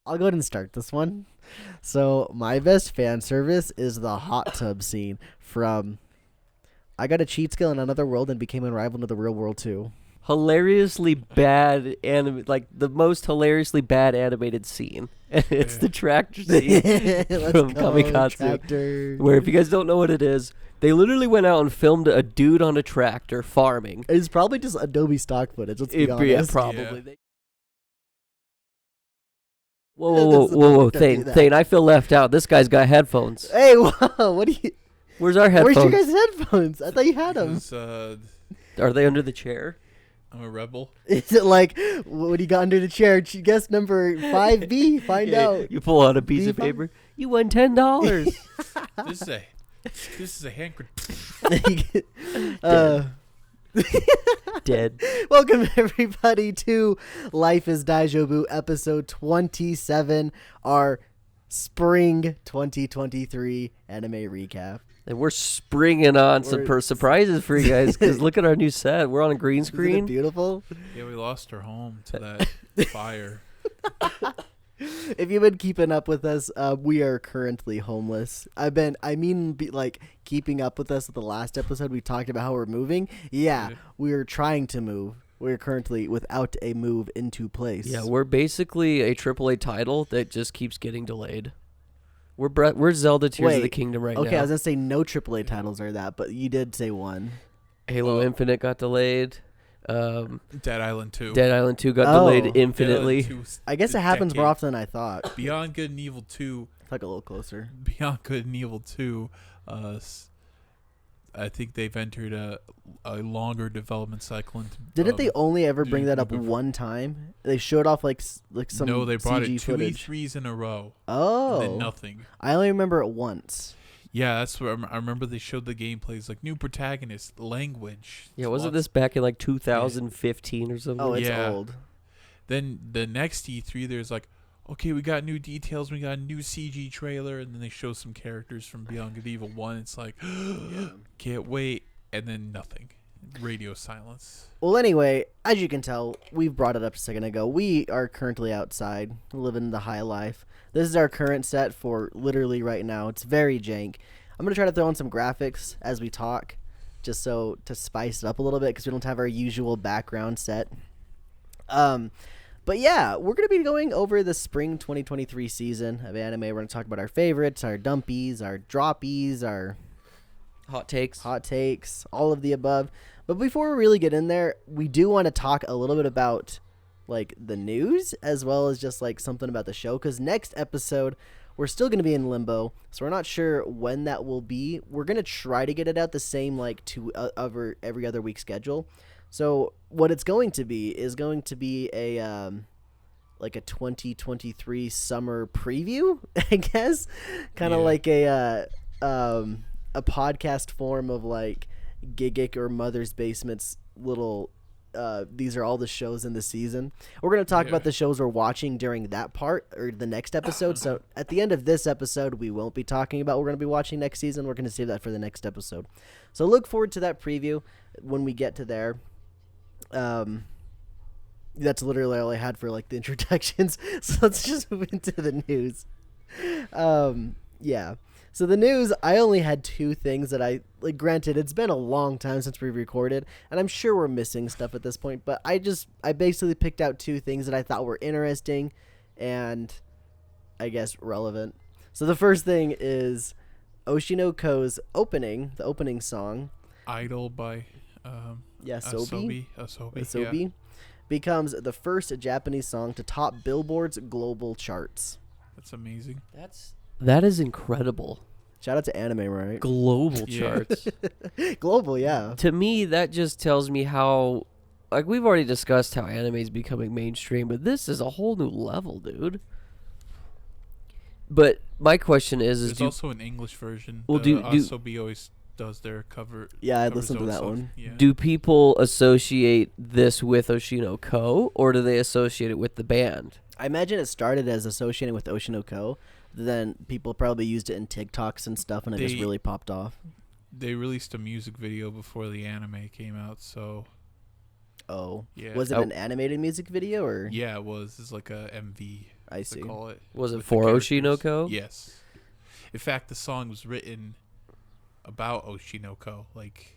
I'll go ahead and start this one. So my best fan service is the hot tub scene from I got a cheat skill in another world and became unrivaled to the real world too. Hilariously bad like the most hilariously bad animated scene. It's the tractor scene from Kamikaze. Tractor. Where if you guys don't know what it is, they literally went out and filmed a dude on a tractor farming. It's probably just Adobe stock footage. Let's be honest. Yeah, probably. Yeah. Whoa, Thane, I feel left out. This guy's got headphones. Hey, whoa, what do you? Where's our headphones? Where's your guys' headphones? I thought you had them. Because, Are they under the chair? I'm a rebel. Is it like, what do you got under the chair? Guess number 5B. Find out. You pull out a piece of B5? paper. You won $10. This is a hand grenade. Dead. Welcome everybody to Life is Daijoubu episode 27, our spring 2023 anime recap. And we're springing on some We're- surprises for you guys because look at our new set. We're on a green Isn't it screen. beautiful? Yeah, we lost our home to that fire. If you've been keeping up with us, we are currently homeless. Like keeping up with us with the last episode, we talked about how we're moving. Yeah, we are trying to move. We're currently without a move into place. Yeah, we're basically a AAA title that just keeps getting delayed. We're Zelda Tears of the Wait, Kingdom right now. Okay, I was gonna say no AAA titles are that, but you did say one. Halo Infinite got delayed. Dead Island 2. Dead Island 2 got Oh. delayed infinitely. Dead Island 2's I guess it a happens more decade. often than I thought. Beyond Good and Evil 2. Like a little closer. Beyond Good and Evil 2. I think they've entered a longer development cycle. Didn't they only ever bring dude, that up before- one time? They showed off like some No, they brought CG it two footage. E3s in a row. Oh, And then nothing. I only remember it once. Yeah, that's what I remember. They showed the gameplays, like new protagonist, language. Yeah, wasn't lots- this back in like 2015 or something? Oh, it's Yeah. old. Then the next E3, there's like, okay, we got new details, we got a new CG trailer, and then they show some characters from Beyond Good and Evil 1. It's like, can't wait, and then nothing. Radio silence. Well, anyway, as you can tell, we brought it up a second ago. We are currently outside, living the high life. This is our current set for literally right now. It's very jank. I'm going to try to throw in some graphics as we talk, just so to spice it up a little bit, because we don't have our usual background set. But yeah, we're going to be going over the spring 2023 season of anime. We're going to talk about our favorites, our dumpies, our droppies, our Hot takes. hot takes, all of the above. But before we really get in there, we do want to talk a little bit about like the news as well as just like something about the show, because next episode we're still going to be in limbo, so we're not sure when that will be. We're going to try to get it out the same like every other week schedule. So what it's going to be is going to be a like a 2023 summer preview, I guess, kind of like a podcast form of like Gigic or Mother's Basement's little these are all the shows in the season. We're going to talk about the shows we're watching during that part or the next episode. So at the end of this episode, we won't be talking about what we're going to be watching next season. We're going to save that for the next episode. So look forward to that preview when we get to there. That's literally all I had for like the introductions. So let's just move into the news. Yeah. So the news, I only had two things that I like. Granted, it's been a long time since we recorded, and I'm sure we're missing stuff at this point. But I basically picked out two things that I thought were interesting, and I guess relevant. So the first thing is Oshinoko-ko's the opening song. Idol by Asobi. Asobi. Becomes the first Japanese song to top Billboard's global charts. That's amazing. That is incredible. Shout out to anime, right? Global Yeah. charts. Global, yeah. To me, that just tells me how, like, we've already discussed how anime is becoming mainstream, but this is a whole new level, dude. But my question is There's also an English version. Well, Asobi always does their cover. Yeah, I covers listened to those that songs. one. Yeah. do people associate this with Oshinoko, or do they associate it with the band? I imagine it started as associating with Oshinoko. Then people probably used it in TikToks and stuff, and it just They- really popped off. They released a music video before the anime came out, so Oh. yeah. Was it an animated music video or? Yeah, it was. It's like a MV I as see. they call it. Was it with the for characters. Oshinoko? Yes. In fact, the song was written about Oshinoko. Like,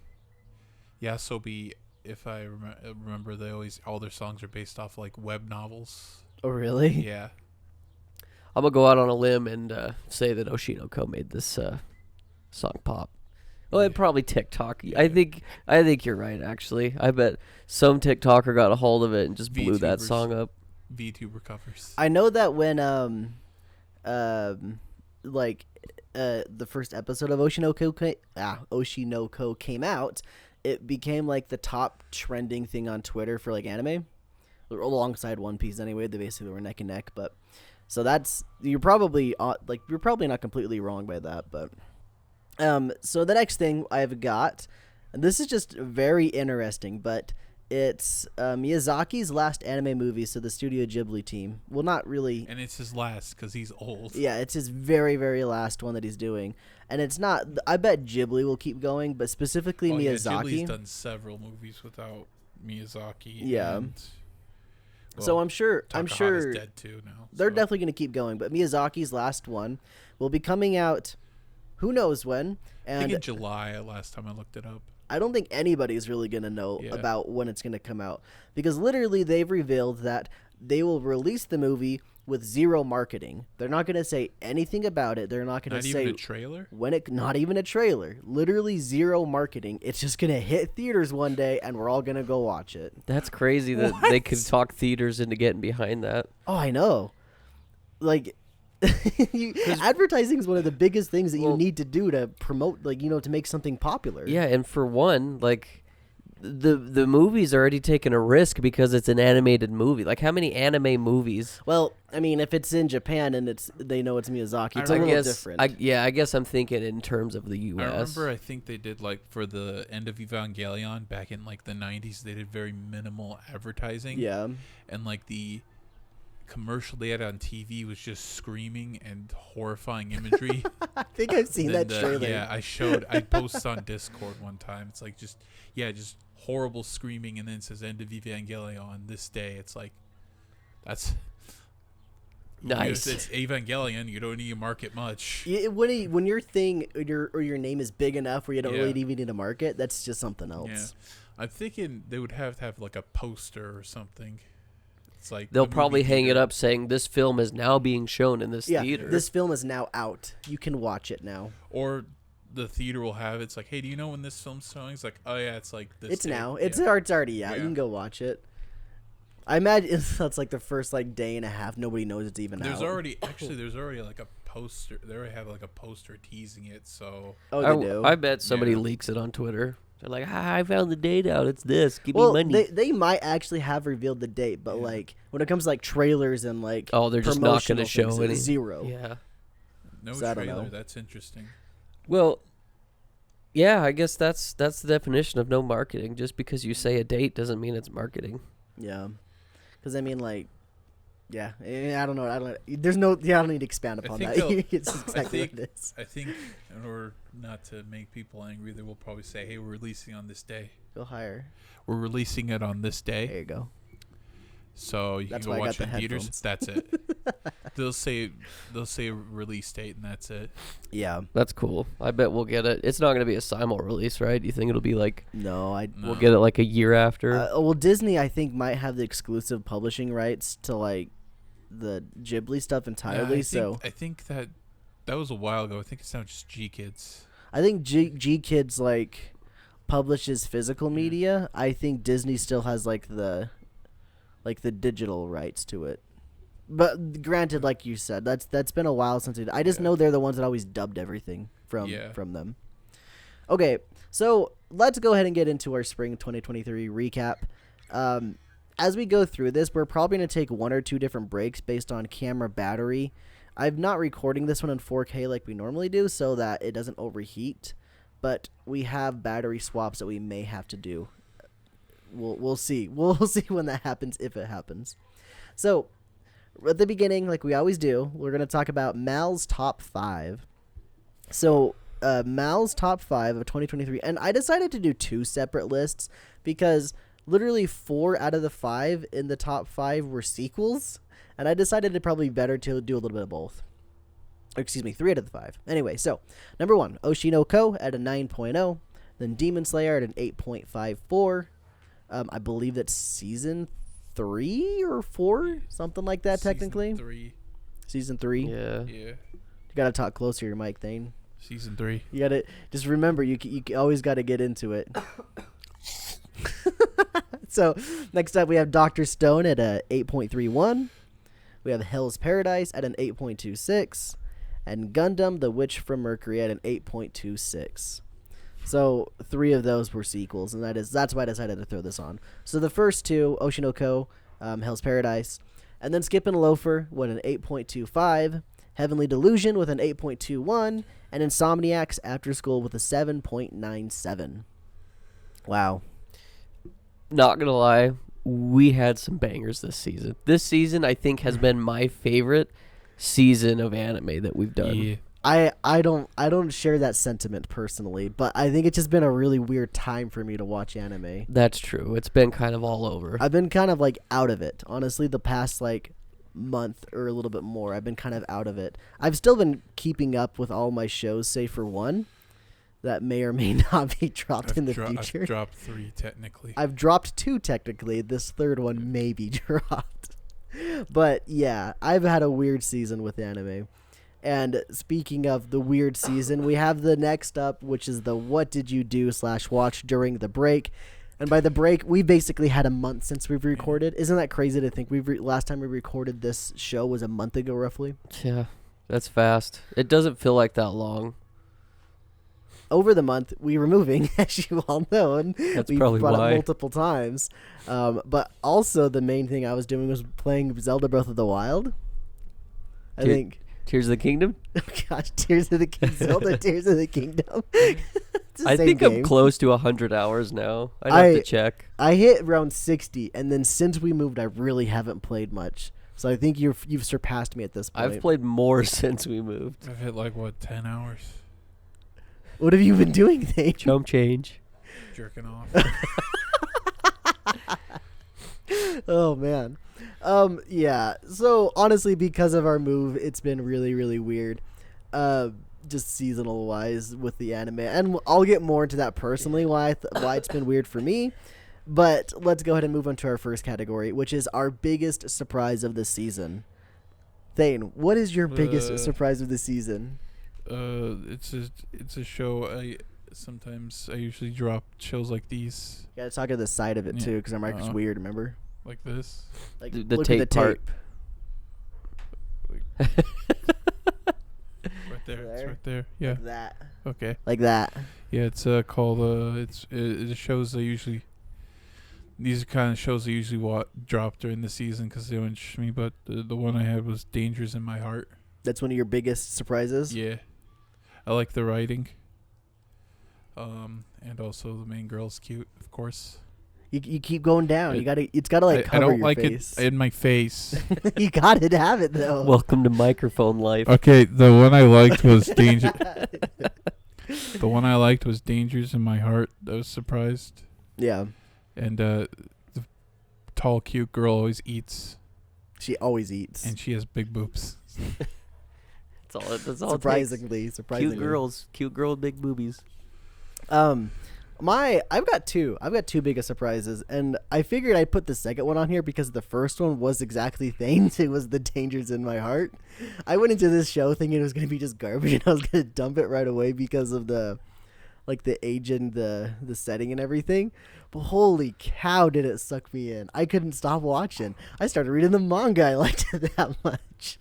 Yasobi, if I remember, they always all their songs are based off like web novels. Oh, really? Yeah. I'm gonna go out on a limb and say that Oshinoko made this song pop. Well, it probably TikTok. Yeah. I think you're right. Actually, I bet some TikToker got a hold of it and just blew that VTubers. song up. VTuber covers. I know that when the first episode of Oshinoko came out, it became like the top trending thing on Twitter for like anime, alongside One Piece. Anyway, they basically were neck and neck. But so that's you're probably not completely wrong by that. But so the next thing I've got, and this is just very interesting, but it's Miyazaki's last anime movie, so the Studio Ghibli team. Well, not really. And it's his last because he's old. Yeah, it's his very, very last one that he's doing. And it's not... I bet Ghibli will keep going, but specifically Miyazaki... Yeah, Ghibli's done several movies without Miyazaki. Yeah. And, so I'm sure... Takahata's dead too now. They're so. definitely going to keep going, but Miyazaki's last one will be coming out who knows when. I And think in July, last time I looked it up. I don't think anybody's really going to know about when it's going to come out, because literally they've revealed that they will release the movie with zero marketing. They're not going to say anything about it. They're not going to say... Not even a trailer? Not even a trailer. Literally zero marketing. It's just going to hit theaters one day, and we're all going to go watch it. That's crazy that they could talk theaters into getting behind that. Oh, I know. Like... advertising is one of the biggest things that you need to do to promote, like, to make something popular. Yeah, and for one, like, the movie's already taken a risk because it's an animated movie. Like, how many anime movies? Well, I mean, if it's in Japan and they know it's Miyazaki, it's a little different. I guess I'm thinking in terms of the U.S. I think they did, like, for the end of Evangelion back in, like, the 90s, they did very minimal advertising. Yeah. And, like, the commercial they had on TV was just screaming and horrifying imagery. I think I've seen that trailer. Yeah, I posted on Discord one time. It's like just horrible screaming, and then it says end of Evangelion this day. It's like that's nice. It's Evangelion. You don't need to market much. When your thing or your name is big enough where you don't really even need to market, that's just something else. Yeah, I'm thinking they would have to have like a poster or something. It's like they'll probably hang it up saying this film is now being shown in this theater. This film is now out. You can watch it now. Or the theater will have it's like, hey, do you know when this film's showing? It's like, oh yeah, it's like this. It's day. now. Yeah. It's already out. You can go watch it. I imagine that's like the first like day and a half. Nobody knows it's even out. There's already like a poster. They already have like a poster teasing it. So they do. I bet somebody leaks it on Twitter. They're like, I found the date out. It's this. Give me money. They might actually have revealed the date, but like when it comes to like trailers and like they're just not going to show any. Zero. Yeah. No So trailer. That's interesting. Well, yeah, I guess that's the definition of no marketing. Just because you say a date doesn't mean it's marketing. Yeah, because I mean, like, yeah, I don't know. I don't need to expand upon that. It's exactly what it is. I think in order not to make people angry, they will probably say, "Hey, we're releasing on this day." Go higher. We're releasing it on this day. There you go. So you That's can go why I watch got it the in theaters. headphones. That's it. They'll say release date, and that's it. Yeah. That's cool. I bet we'll get it. It's not going to be a simul release, right? You think it'll be like... No, we'll get it like a year after? Well, Disney, I think, might have the exclusive publishing rights to, like, the Ghibli stuff entirely. I think that was a while ago. I think it's now just G Kids. I think G Kids, like, publishes physical media. I think Disney still has, like, the digital rights to it. But granted, like you said, that's been a while since I just know they're the ones that always dubbed everything from them. Okay, so let's go ahead and get into our spring 2023 recap. As we go through this, we're probably going to take one or two different breaks based on camera battery. I'm not recording this one in 4K like we normally do so that it doesn't overheat, but we have battery swaps that we may have to do. We'll see. We'll see when that happens, if it happens. So, at the beginning, like we always do, we're going to talk about Mal's top 5. So, Mal's top 5 of 2023. And I decided to do 2 separate lists because literally 4 out of the 5 in the top 5 were sequels. And I decided it'd probably be better to do a little bit of both. Or, excuse me, 3 out of the 5. Anyway, so number 1, Oshinoko at a 9.0. Then Demon Slayer at an 8.54. I believe that's season 3 or 4, something like that. Technically, Season 3. Yeah. Yeah. You gotta talk closer to your mic, Thane. Season 3. You gotta just remember you always gotta get into it. So next up we have Dr. Stone at a 8.31. We have Hell's Paradise at an 8.26, and Gundam: The Witch from Mercury at an 8.26. So 3 of those were sequels, and that's why I decided to throw this on. So the first 2, Oshinoko, Hell's Paradise, and then Skip and Loafer with an 8.25, Heavenly Delusion with an 8.21, and Insomniacs After School with a 7.97. Wow. Not gonna lie, we had some bangers this season. This season, I think, has been my favorite season of anime that we've done. Yeah. I don't share that sentiment personally, but I think it's just been a really weird time for me to watch anime. That's true. It's been kind of all over. I've been kind of like out of it. Honestly, the past like month or a little bit more, I've been kind of out of it. I've still been keeping up with all my shows, save for one that may or may not be dropped in the future. I've dropped 3 technically. I've dropped 2 technically. This third one may be dropped. But yeah, I've had a weird season with anime. And speaking of the weird season, we have the next up, which is the What Did You Do /watch during the break. And by the break, we basically had a month since we've recorded. Isn't that crazy to think last time we recorded this show was a month ago, roughly? Yeah, that's fast. It doesn't feel like that long. Over the month, we were moving, as you all know, and That's we probably brought why. it multiple times. But also, the main thing I was doing was playing Zelda Breath of the Wild. I think. Tears of the Kingdom? Oh gosh, Tears of the Kingdom. Zelda Tears of the Kingdom. It's the I same think game. I'm close to 100 hours now. I'd have to check. I hit around 60, and then since we moved, I really haven't played much. So I think you've surpassed me at this point. I've played more since we moved. I've hit like 10 hours What have you been doing, Thane? Chump change. jerking off. Oh man. Yeah. So honestly, because of our move, it's been really, really weird. Just seasonal wise with the anime, and I'll get more into that personally why it's been weird for me. But let's go ahead and move on to our first category, which is our biggest surprise of the season. Thane, what is your biggest surprise of the season? It's a show. I usually drop shows like these, You gotta talk to the side of it Yeah. too, because our mic's weird. Remember, like this. like The look tape at the part. Right there. It's There? right there. Yeah. like that, Okay. like that. Yeah. It's called it shows I usually. These are kind of shows I usually drop during the season because they don't interest me. But the one I had was Dangers in My Heart. That's one of your biggest surprises. Yeah. I like the writing. And also the main girl's cute, of course. You keep going down. It's gotta I cover don't your like face. it in my face. You gotta have it though. Welcome to microphone life. Okay, the one I liked was Danger. The one I liked was Dangers in My Heart. I was surprised. Yeah, And the tall, cute girl always eats, she always eats. and she has big boobs. That's all it takes. Surprisingly. Cute girls. Cute girl with big boobies. I've got two biggest surprises, and I figured I'd put the second one on here because the first one was exactly Thane's. It was the Dangers in My Heart. I went into this show thinking it was gonna be just garbage, and I was gonna dump it right away because of the age and the setting and everything. But holy cow, did it suck me in. I couldn't stop watching. I started reading the manga. I liked it that much.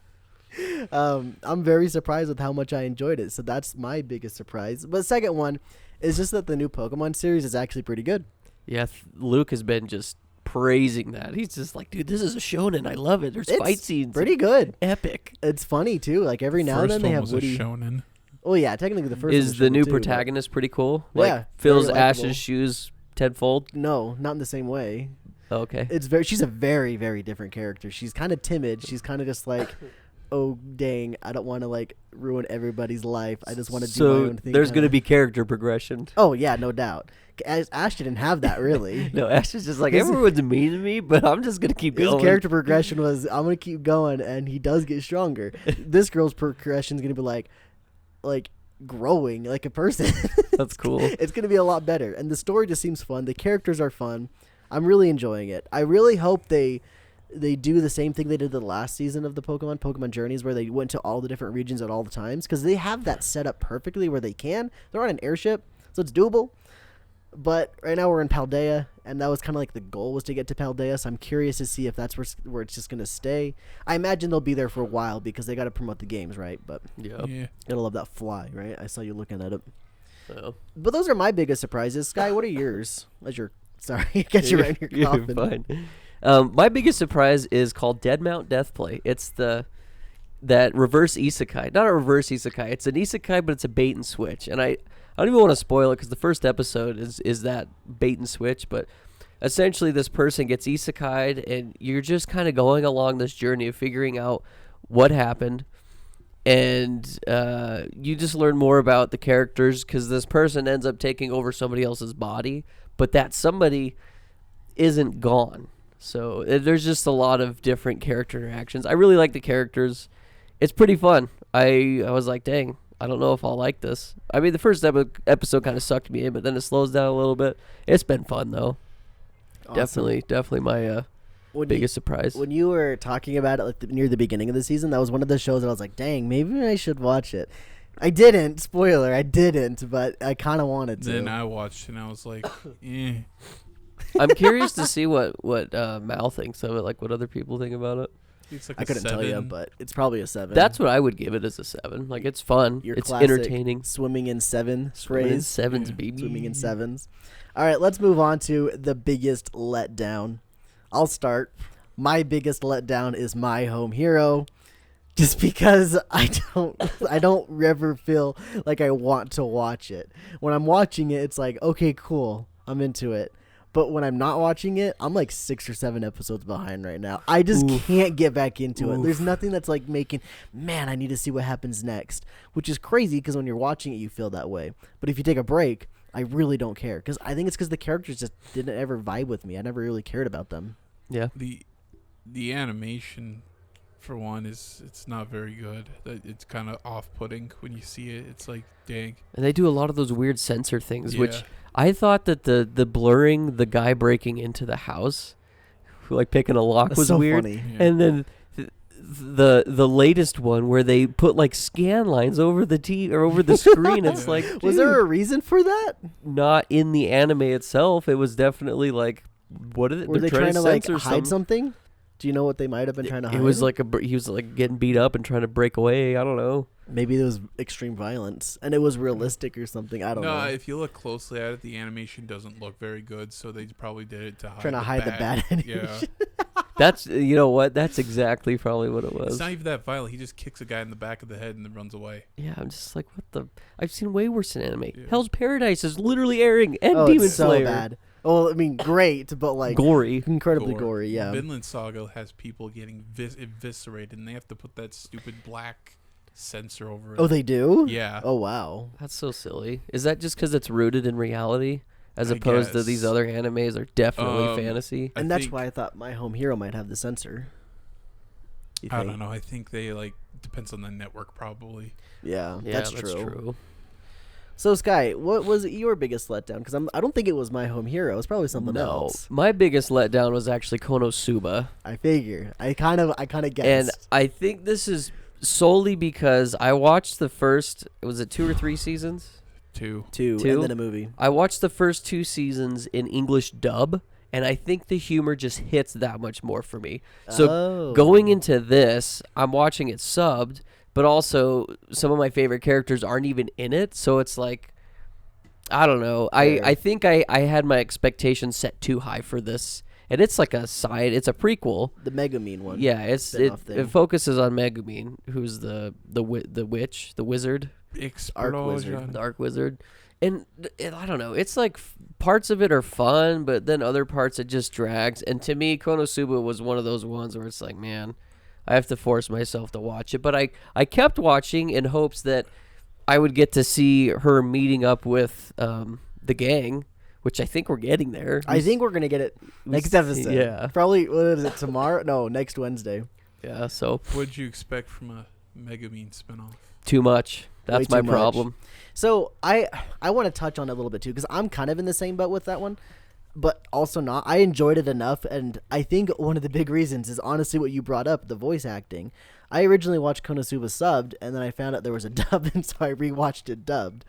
I'm very surprised with how much I enjoyed it. So that's my biggest surprise. But the second one is just that the new Pokemon series is actually pretty good. Yeah, Luke has been just praising that. He's just like, dude, this is a shonen. I love it. There's fight scenes. Pretty good. Epic. It's funny too. Like every now and then they have was Woody. a shonen. Oh yeah, technically the first one Is was the new shonen, too, but- protagonist pretty cool? Yeah, Like fills very likable. Ash's shoes tenfold? No, not in the same way. Okay. She's a very, very different character. She's kind of timid. She's kind of just like oh dang, I don't want to like ruin everybody's life. I just want to do So my own thing. there's kinda. going to be character progression. Oh yeah, no doubt. Ash didn't have that really. No, Ash is just like, His- everyone's mean to me, but I'm just going to keep His going. character progression was I'm gonna keep going, and he does get stronger. This girl's progression is gonna be like growing like a person. That's cool. It's gonna be a lot better, and the story just seems fun. The characters are fun. I'm really enjoying it. I really hope they do the same thing they did the last season of the Pokemon Journeys, where they went to all the different regions at all the times, because they have that set up perfectly where they can. They're on an airship, so it's doable. But right now we're in Paldea, and that was kind of like the goal, was to get to Paldea. So I'm curious to see if that's where it's just gonna stay. I imagine they'll be there for a while because they got to promote the games, right? But Yeah. gotta love that fly, right? I saw you looking at it. So. But those are my biggest surprises. Sky, what are yours? Sorry, get you right in your You're coffin. fine. My biggest surprise is called Dead Mount Deathplay. It's that reverse isekai. Not a reverse isekai. It's an isekai, but it's a bait and switch. And I don't even want to spoil it because the first episode is that bait and switch. But essentially, this person gets isekai'd, and you're just kind of going along this journey of figuring out what happened. And you just learn more about the characters because this person ends up taking over somebody else's body, but that somebody isn't gone. So there's just a lot of different character interactions. I really like the characters. It's pretty fun. I was like, dang, I don't know if I'll like this. I mean, the first episode kind of sucked me in, but then it slows down a little bit. It's been fun, though. Awesome. Definitely my biggest surprise. When you were talking about it like near the beginning of the season, that was one of the shows that I was like, dang, maybe I should watch it. I didn't. Spoiler, I didn't, but I kind of wanted to. Then I watched and I was like, eh. I'm curious to see what Mal thinks of it, like what other people think about it. It's like I couldn't tell you, but it's probably a 7. That's what I would give it as a 7. Like, it's fun. Your it's classic entertaining. Swimming in 7 Swimming in phrase. sevens, Yeah. baby. Swimming in 7s. All right, let's move on to the biggest letdown. I'll start. My biggest letdown is My Home Hero, just because I don't ever feel like I want to watch it. When I'm watching it, it's like, okay, cool, I'm into it. But when I'm not watching it, I'm like 6 or 7 episodes behind right now. I just can't get back into it. There's nothing that's like making, man, I need to see what happens next, which is crazy because when you're watching it, you feel that way. But if you take a break, I really don't care because I think it's because the characters just didn't ever vibe with me. I never really cared about them. Yeah. The animation, for one, it's not very good. It's kind of off-putting when you see it. It's like, dang. And they do a lot of those weird censor things, Yeah. which I thought that the blurring the guy breaking into the house, like picking a lock, That's was so weird. funny. Yeah. And then the latest one where they put like scan lines over the TV or over the screen. It's Yeah. like, Was dude, there a reason for that? not in the anime itself? It was definitely like, what are they? Were they're they trying to like censor hide something? Do you know what they might have been trying to hide? It was like he was like getting beat up and trying to break away. I don't know. maybe there was extreme violence and it was realistic or something. I don't No, know. if you look closely at it, the animation doesn't look very good, so they probably did it to hide Trying to hide the bad Yeah. animation. That's you know what? That's exactly probably what it It's was. not even that violent. He just kicks a guy in the back of the head and then runs away. Yeah, I'm just like, what the? I've seen way worse in anime. Yeah. Hell's Paradise is literally airing, and Oh, Demon it's so Slayer. bad. Well, I mean, great, but like Gory. incredibly Gore. gory. Yeah. Vinland Saga has people getting eviscerated, and they have to put that stupid black censor over it. Oh, they do? Yeah. Oh, wow. That's so silly. Is that just because it's rooted in reality, as I opposed to these guess. other animes are definitely fantasy? I And that's think- why I thought My Home Hero might have the censor. You I think? don't know. I think they depends on the network probably. Yeah, Yeah, that's true. true. So, Sky, what was your biggest letdown? Because I don't think it was My Home Hero. It was probably something No, else. my biggest letdown was actually Konosuba, I figure. I kind of and guessed. I think this is solely because I watched the first. Was it 2 or 3 seasons? Two. Two, two? and then a movie. I watched the first 2 seasons in English dub, and I think the humor just hits that much more for me. So Oh. going into this, I'm watching it subbed, but also some of my favorite characters aren't even in it, so it's like, I don't know. Fair. I think I had my expectations set too high for this, and it's like it's a prequel. The Megumin one. Yeah, it spin-off thing. focuses on Megumin, who's the witch, the wizard, Arc Wizard. the Arc Wizard, and I don't know. It's like parts of it are fun, but then other parts it just drags. And to me, Konosuba was one of those ones where it's like, man, I have to force myself to watch it. But I kept watching in hopes that I would get to see her meeting up with the gang, which I think we're getting there. I think we're gonna get it next episode. Yeah. Probably. What is it? Tomorrow? No, next Wednesday. Yeah. So What'd you expect from a Megumin spinoff? too much. That's Way my too much. problem. So I want to touch on it a little bit too, because I'm kind of in the same boat with that one, but also not. I enjoyed it enough, and I think one of the big reasons is honestly what you brought up, the voice acting. I originally watched Konosuba subbed, and then I found out there was a dub, and so I rewatched it dubbed.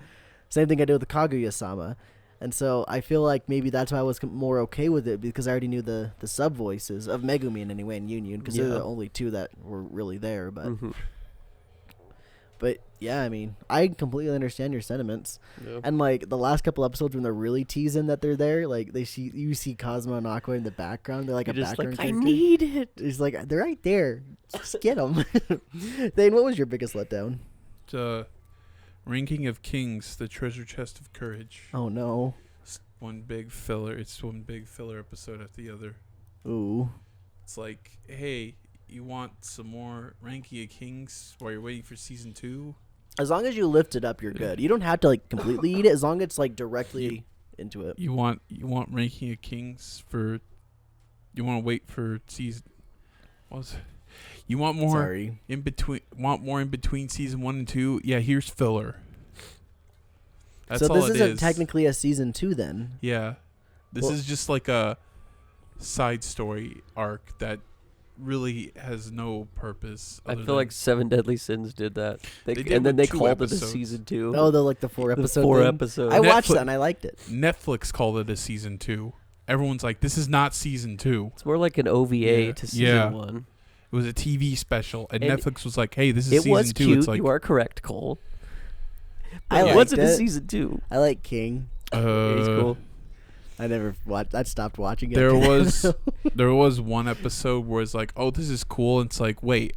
Same thing I did with Kaguya-sama. And so I feel like maybe that's why I was more okay with it, because I already knew the sub voices of Megumin anyway and Union, because they're the only two that were really there. But but yeah, I mean, I completely understand your sentiments. Yeah. And like the last couple episodes when they're really teasing that they're there, like you see Cosmo and Aqua in the background. They're like You're a just background like, I character. need it. It's like they're right there. Just get them. Thane, what was your biggest letdown? Ranking of Kings, the Treasure Chest of Courage. Oh no. It's one big filler episode after the other. Ooh. It's like, hey, you want some more Ranking of Kings while you're waiting for season 2? As long as you lift it up, you're good. You don't have to like completely eat it. As long as it's like directly into it. You want Ranking of Kings for? You want to wait for season? What was it? You want more Sorry. in between? Want more in between season 1 and 2? Yeah, here's filler. That's So all this it isn't is. technically a season 2 then. Yeah, this is just like a side story arc that really has no purpose. I feel like Seven Deadly Sins did that. They did and then with they 2 called episodes. it a season 2. Oh, the 4 The episode 4 thing? episodes. I watched Netflix- that and I liked it. Netflix called it a season 2. Everyone's like, this is not season 2. It's more like an OVA to season 1. It was a TV special, and And Netflix was like, "Hey, this is It season was 2." cute. It's like, You are correct, Cole. I It liked wasn't a it. season 2. I like King. He's cool. I never watched. I stopped watching it. there was one episode where it's like, "Oh, this is cool." And it's like, wait,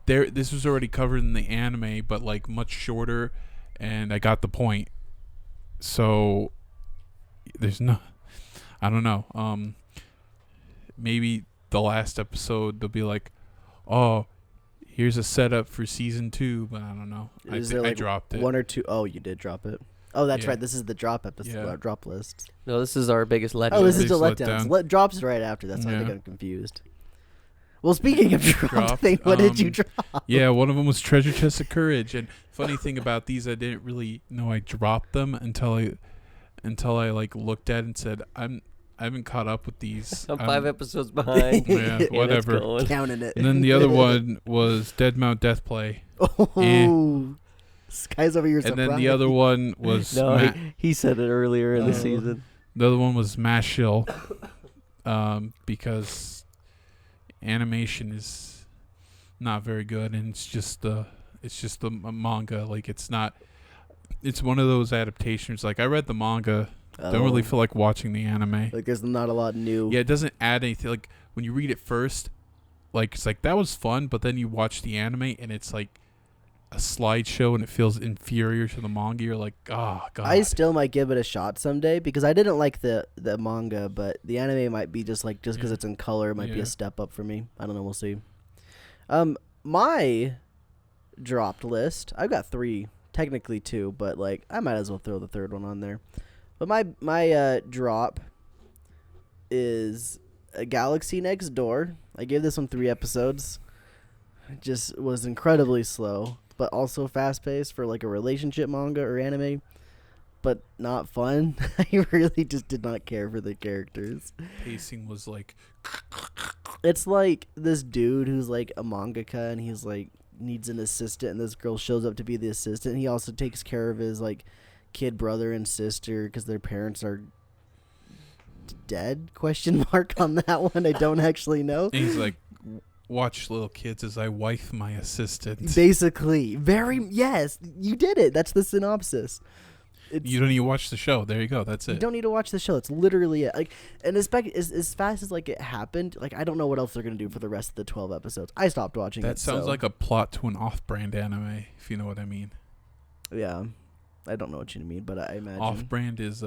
this was already covered in the anime, but like much shorter, and I got the point. So there's no, I don't know. Maybe the last episode they'll be like, "Oh, here's a setup for season 2," but I don't know. Is there like I dropped it. one or two? Oh, you did drop it. Oh, that's Yeah. right. This is the drop episode. Yeah. Drop list. No, this is our biggest letdown. Oh, this is the Biggest letdowns. letdown. Drops right after. That's why I think Yeah. I'm confused. Well, speaking of drop Dropped, thing, what did you drop? Yeah, one of them was Treasure Chest of Courage. And funny thing about these, I didn't really know I dropped them until I like looked at it and said, I haven't caught up with these. I'm 5 episodes behind. Yeah, And it's whatever. going. Counting it. And then the other one was Dead Mount Deathplay. Oh, Sky's over here. And then the other one was No, he said it earlier in the season. the other one was Mashill. Because animation is not very good, and it's just the manga. Like it's one of those adaptations. Like I read the manga, don't really feel like watching the anime. like there's not a lot new. Yeah, it doesn't add anything. Like when you read it first, like it's like that was fun, but then you watch the anime and it's like a slideshow and it feels inferior to the manga. You're like, oh god. I still might give it a shot someday because I didn't like the manga, but the anime might be just because Yeah. it's in color, it might be Yeah. a step up for me. I don't know. We'll see. My dropped list. I've got 3, technically 2, but like I might as well throw the third one on there. But my drop is a Galaxy Next Door. I gave this one 3 episodes. It just was incredibly slow, but also fast paced for like a relationship manga or anime, but not fun. I really just did not care for the characters. Pacing was like, It's like this dude who's like a mangaka and he's like needs an assistant, and this girl shows up to be the assistant. He also takes care of his like kid brother and sister because their parents are dead? Question mark on that one. I don't actually know. and he's like, watch little kids as I wife my assistant. Basically, yes, you did it. That's the synopsis. You don't even watch the show. There you go. That's You it. don't need to watch the show. It's literally it. Like, and as fast as like it happened, like I don't know what else they're gonna do for the rest of the 12 episodes. I stopped watching it. That sounds so, like a plot to an off-brand anime, if you know what I mean. yeah. I don't know what you mean, but I imagine Off-brand is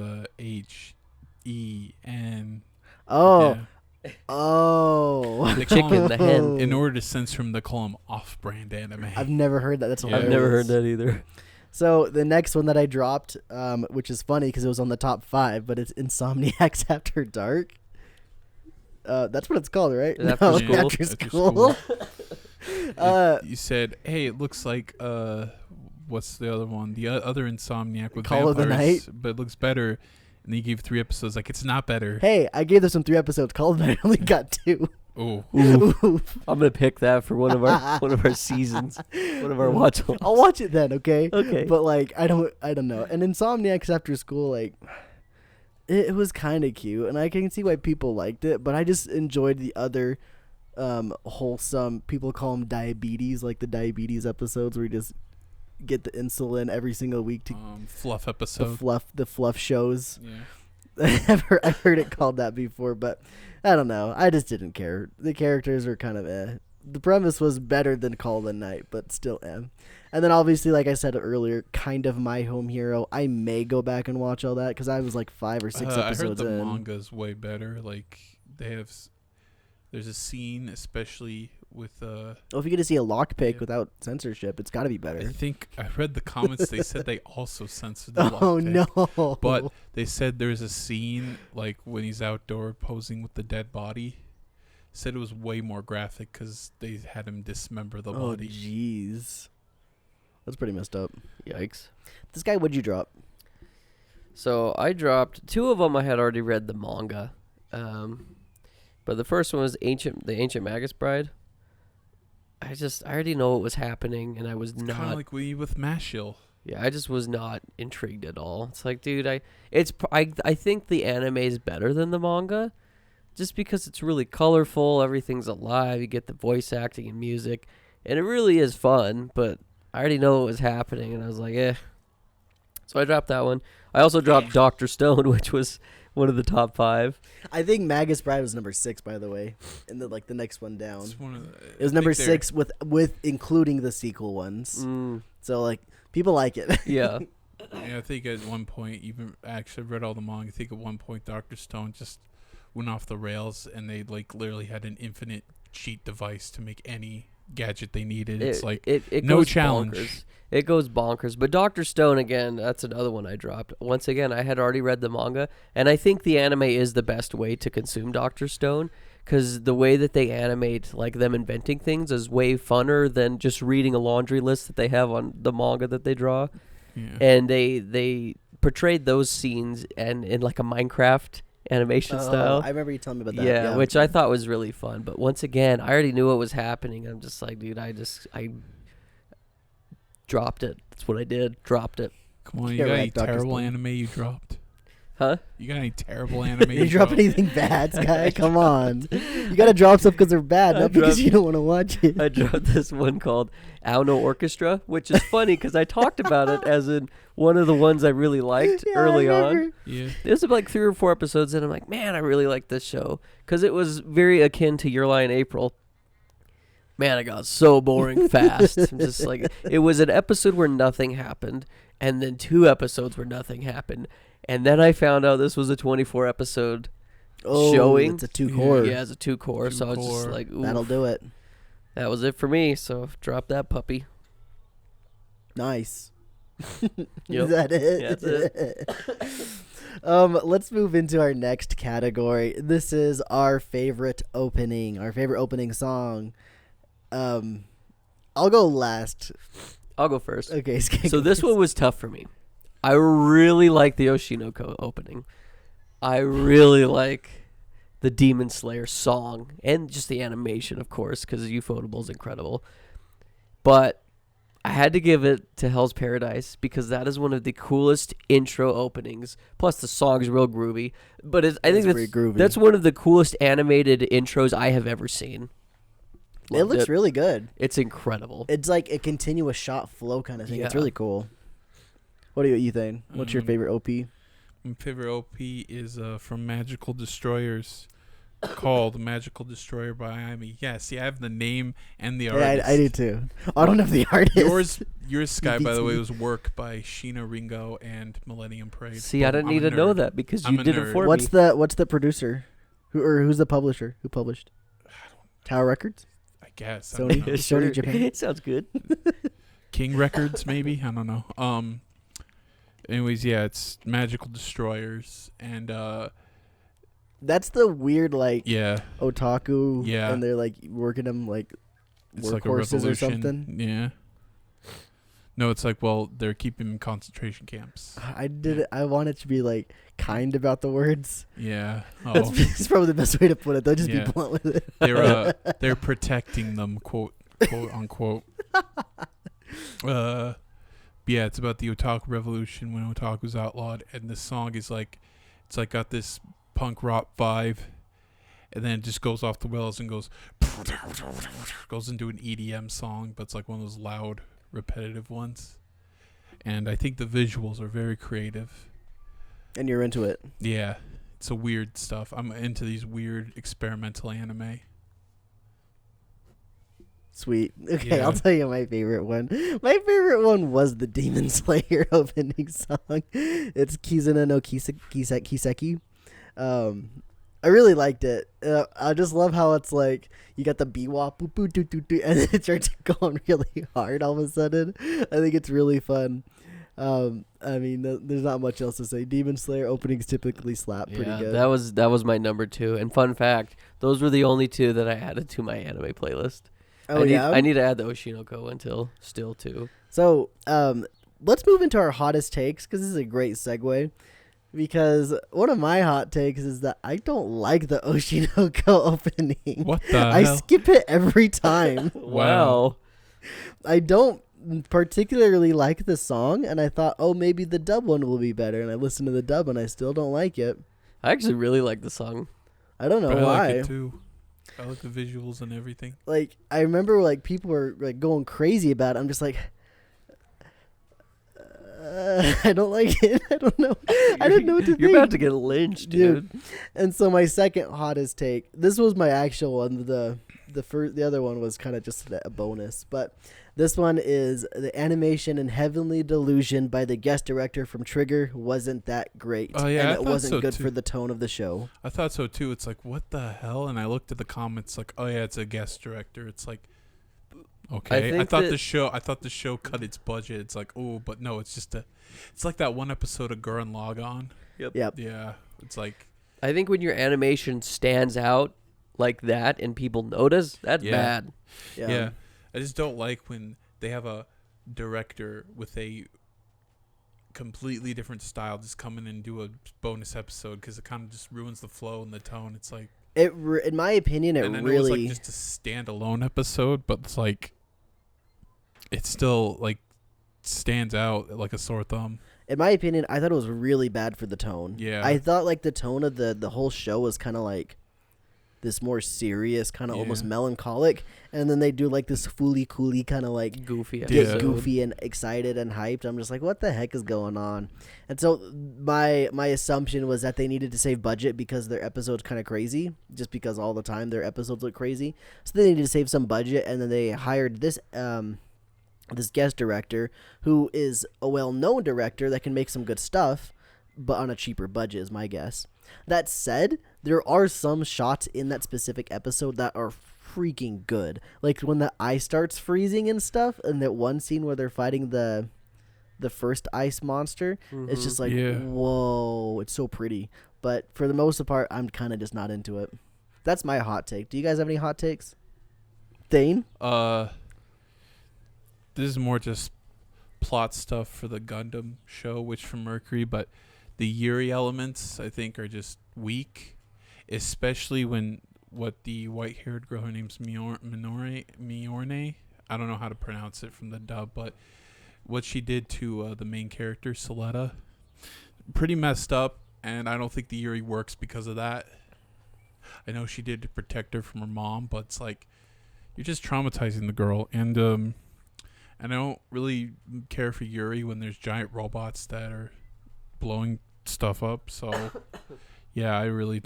H-E-N. Oh, Yeah. Oh. They chicken, call the hen. In order to censor him, they call him off-brand anime. I've never heard that. That's Yeah. hilarious. I've never heard that either. So the next one that I dropped, which is funny because it was on the top 5, but it's Insomniacs After Dark. That's what it's called, right? Is After School? After After School. You said, hey, it looks like, what's the other one? The other Insomniac with Call of the vampires, but it looks better. And he gave 3 episodes. Like, it's not better. Hey, I gave this one 3 episodes. Call of the Night only got 2. Oh, Oof. I'm gonna pick that for one of our seasons, one of our watch. I'll watch it then, okay? Okay. But like, I don't know. And Insomniacs After School, like, it was kind of cute, and I can see why people liked it. But I just enjoyed the other wholesome. People call them diabetes, like the diabetes episodes where you just get the insulin every single week to fluff episode. the fluff shows. Yeah. I've heard it called that before, but I don't know. I just didn't care. The characters are kind of The premise was better than Call of the Night, but still And then obviously, like I said earlier, kind of My Home Hero. I may go back and watch all that because I was like 5 or 6 episodes I heard the in. manga's way better. Like, they have... There's a scene, especially with... Well, if you get to see a lockpick yeah. without censorship, it's got to be better. I think I read the comments. They said they also censored the Oh, lockpick. no. But they said there's a scene, like, when he's outdoor posing with the dead body. Said it was way more graphic because they had him dismember the Oh, body. jeez. That's pretty messed up. Yikes. This guy, what'd you drop? So I dropped 2 of them. I had already read the manga, but the first one was the Ancient Magus Bride. I already know what was happening, and I was Kind of not. like we with Mashill. Yeah, I just was not intrigued at all. It's like, dude, I think the anime is better than the manga, just because it's really colorful. Everything's alive. You get the voice acting and music, and it really is fun. But I already know what was happening, and I was like, eh. So I dropped that one. I also dropped Dr. Stone, which was one of the top 5. I think Magus Bride was number 6, by the way, and the next one down. It's one of the, It was number 6 with including the sequel ones. So like people like it. Yeah. Yeah, I think at one point, even actually read all the manga. I think at one point Dr. Stone just went off the rails, and they like literally had an infinite cheat device to make any gadget they needed. It's like it no goes challenge. Bonkers. It goes bonkers. But Dr. Stone, again, that's another one I dropped. Once again, I had already read the manga, and I think the anime is the best way to consume Dr. Stone, because the way that they animate, like them inventing things, is way funner than just reading a laundry list that they have on the manga that they draw. Yeah. And they portrayed those scenes and in like a Minecraft animation style. I remember you telling me about that. Yeah, which I thought was really fun. But once again, I already knew what was happening. I'm just like, dude, I dropped it. That's what I did. Dropped it. Come on, you You're got right, any Dr. terrible Stone. anime you dropped? Huh? You got any terrible anime you drop dropped? anything bad, Sky? Come on. You got to drop stuff because they're bad, I not because dropped- you don't want to watch it. I dropped this one called Auno Orchestra, which is funny because I talked about it as in one of the ones I really liked Yeah, I early remember. on. Yeah. There's like 3 or 4 episodes, and I'm like, man, I really like this show because it was very akin to Your Lie in April. Man, it got so boring fast. I'm just like, it was an episode where nothing happened, and then 2 episodes where nothing happened, and then I found out this was a 24 episode showing. It's a 2-core. Yeah, it's a 2-core, so I was just 2-core. like, ooh, That'll do it. that was it for me. So drop that puppy. Nice. Yep. Is that it? Yeah, that's it. Let's move into our next category. This is our favorite opening song. I'll go last. I'll go first. Okay, Skink. So this one was tough for me. I really like the Oshinoko opening. I really like the Demon Slayer song and just the animation, of course, because Ufotable is incredible. But I had to give it to Hell's Paradise because that is one of the coolest intro openings. Plus, the song's real groovy. But I think very groovy. that's one of the coolest animated intros I have ever seen. It Loved looks really good. It's incredible. It's like a continuous shot flow kind of thing. It's Yeah. really cool. What do you think? What's your favorite OP? My favorite OP is from Magical Destroyers, called Magical Destroyer by Ami. Yeah, see, I have the name and the Yeah, artist. I do too. I don't have the artist. Yours, Sky, by the way, beats was work by Sheena Ringo and Millennium Parade. See, I Boom, didn't I'm need a to know nerd. that because I'm you a did it nerd. for What's me. the producer? Who's the publisher? Who published? Tower Records? I guess. I Sony? don't know. Sony Japan? Sounds good. King Records, maybe? I don't know. Anyways, yeah, it's Magical Destroyers. And, That's the weird, like, yeah, otaku. Yeah. And they're, like, working them, like, it's like a workhorses revolution. or something. Yeah. No, it's like, well, they're keeping them in concentration camps. I want it to be, like, kind about the words. Yeah. That's probably the best way to put it. They'll just Yeah. be blunt with it. They're protecting them, quote unquote. Yeah, it's about the otaku revolution when otaku's outlawed, and the song is like, it's like got this punk rock vibe, and then it just goes off the rails and goes into an EDM song, but it's like one of those loud, repetitive ones. And I think the visuals are very creative. And you're into it. Yeah, it's a weird stuff. I'm into these weird experimental anime. Sweet. Okay, Yeah. I'll tell you my favorite one. My favorite one was the Demon Slayer opening song. It's Kizuna no Kiseki. I really liked it. I just love how it's like you got the bebop, boop, boop, doo, doo, doo, and then it starts going really hard all of a sudden. I think it's really fun. I mean, there's not much else to say. Demon Slayer openings typically slap pretty good. That was my number 2. And fun fact, those were the only 2 that I added to my anime playlist. Oh, I need to add the Oshinoko until still too. So, let's move into our hottest takes because this is a great segue. Because one of my hot takes is that I don't like the Oshinoko opening. What the I hell? skip it every time. Wow. I don't particularly like the song, and I thought, oh, maybe the dub one will be better. And I listened to the dub, and I still don't like it. I actually really like the song. I don't know But I why. like it too. I like the visuals and everything. Like, I remember like people were like going crazy about it. I'm just like, I don't like it. I don't know. I don't know what to think. You're about to get lynched, dude. And so my second hottest take. This was my actual one. The other one was kind of just a bonus, but this one is the animation in Heavenly Delusion by the guest director from Trigger wasn't that great. Oh, yeah, and I it thought wasn't so, good too. for the tone of the show. I thought so too. It's like, what the hell? And I looked at the comments like, oh yeah, it's a guest director. It's like, okay. I thought the show cut its budget. It's like, oh, but no, it's just it's like that one episode of Gurren Lagann. Yep. Yeah. It's like, I think when your animation stands out like that and people notice, that's Yeah. bad. yeah. I just don't like when they have a director with a completely different style just come in and do a bonus episode because it kind of just ruins the flow and the tone. It's like, In my opinion, it and I know really it's like just a standalone episode, but it's like it still like stands out like a sore thumb. in my opinion, I thought it was really bad for the tone. Yeah. I thought like the tone of the whole show was kind of like this more serious, kind of almost Yeah. melancholic, and then they do like this fooly cooly kind of like Goofy get episode. goofy and excited and hyped. I'm just like, what the heck is going on? And so my assumption was that they needed to save budget because their episode's kind of crazy, just because all the time their episodes look crazy. So they needed to save some budget, and then they hired this this guest director who is a well-known director that can make some good stuff, but on a cheaper budget is my guess. That said, there are some shots in that specific episode that are freaking good. Like when the ice starts freezing and stuff, and that one scene where they're fighting the first ice monster, it's just like, Yeah. whoa, it's so pretty. But for the most part, I'm kind of just not into it. That's my hot take. Do you guys have any hot takes? Thane? This is more just plot stuff for the Gundam show, Witch from Mercury, but the Yuri elements I think are just weak, especially when what the white-haired girl, her name's Miorne. I don't know how to pronounce it from the dub, but what she did to the main character, Soletta, pretty messed up, and I don't think the Yuri works because of that. I know she did to protect her from her mom, but it's like you're just traumatizing the girl, and I don't really care for Yuri when there's giant robots that are blowing stuff up. So, yeah, I really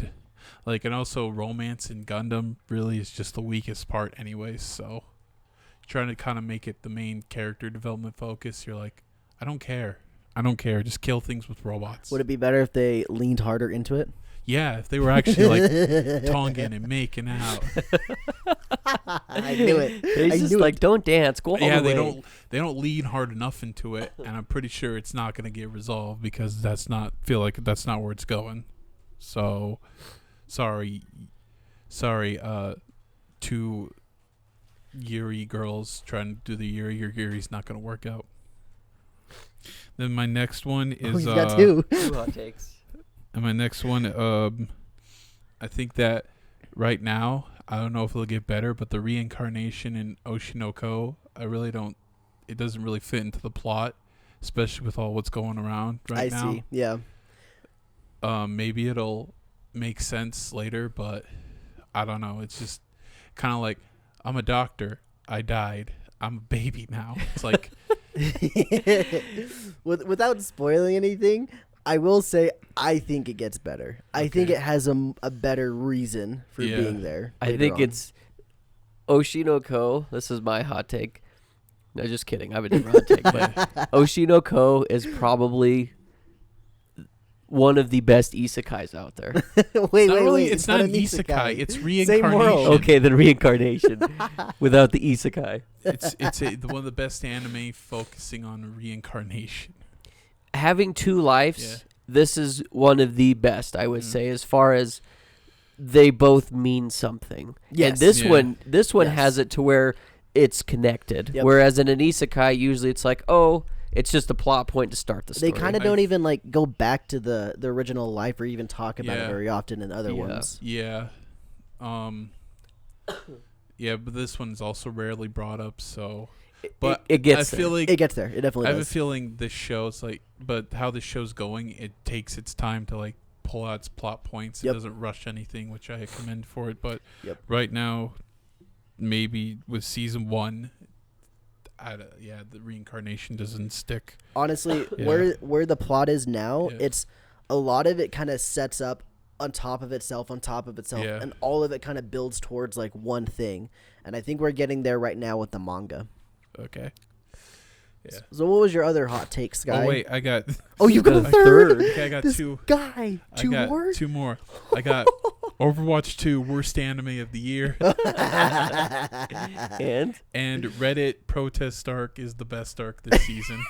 like, and also romance in Gundam really is just the weakest part anyways. So, trying to kind of make it the main character development focus, you're like, I don't care. Just kill things with robots. Would it be better if they leaned harder into it? Yeah, if they were actually like tonguing and making out. I knew it. It's I just knew like, it. don't dance. Go all Yeah, the way. they don't lean hard enough into it, and I'm pretty sure it's not going to get resolved because that's not where it's going. So, sorry, two Yuri girls trying to do the Yuri. Your Yuri's not going to work out. Then my next one is you got two. 2 hot takes. and my next one, I think that right now, I don't know if it'll get better, but the reincarnation in Oshinoko, it doesn't really fit into the plot, especially with all what's going around right now. I see. Yeah. Maybe it'll make sense later, but I don't know. It's just kind of like, I'm a doctor. I died. I'm a baby now. It's like, Without spoiling anything, I will say I think it gets better. I think Okay. it has a better reason for Yeah. being there. I later think on. it's Oshinoko. This is my hot take. No, just kidding. I have a different hot take. But Oshinoko is probably one of the best isekais out there. wait. it's not an isekai. It's reincarnation. world. Okay, then reincarnation without the isekai. It's one of the best anime focusing on reincarnation. Having 2 lives, Yeah. this is one of the best, I would say, as far as they both mean something. Yes. And this Yeah. one Yes. has it to where it's connected. Yep. Whereas in an isekai, usually it's like, oh, it's just a plot point to start the story. They kind of don't even like go back to the original life or even talk about it Yeah. very often in other Yeah. ones. Yeah. Yeah, but this one's also rarely brought up, so but it gets I feel there. like It gets there. It definitely I have a does. feeling this show's like, but how this show's going, it takes its time to like pull out its plot points. Yep. It doesn't rush anything, which I commend for it. But Yep. right now, maybe with season 1, the reincarnation doesn't stick. Honestly, Yeah. where the plot is now, Yeah. it's a lot of it kind of sets up on top of itself, Yeah. and all of it kind of builds towards like one thing. And I think we're getting there right now with the manga. Okay. Yeah. So what was your other hot take, Sky? Oh wait, I got. Oh, you got a The third? Okay, I got This two. guy, I two got more? 2 more. I got Overwatch 2 worst anime of the year, And and Reddit protest arc is the best arc this season.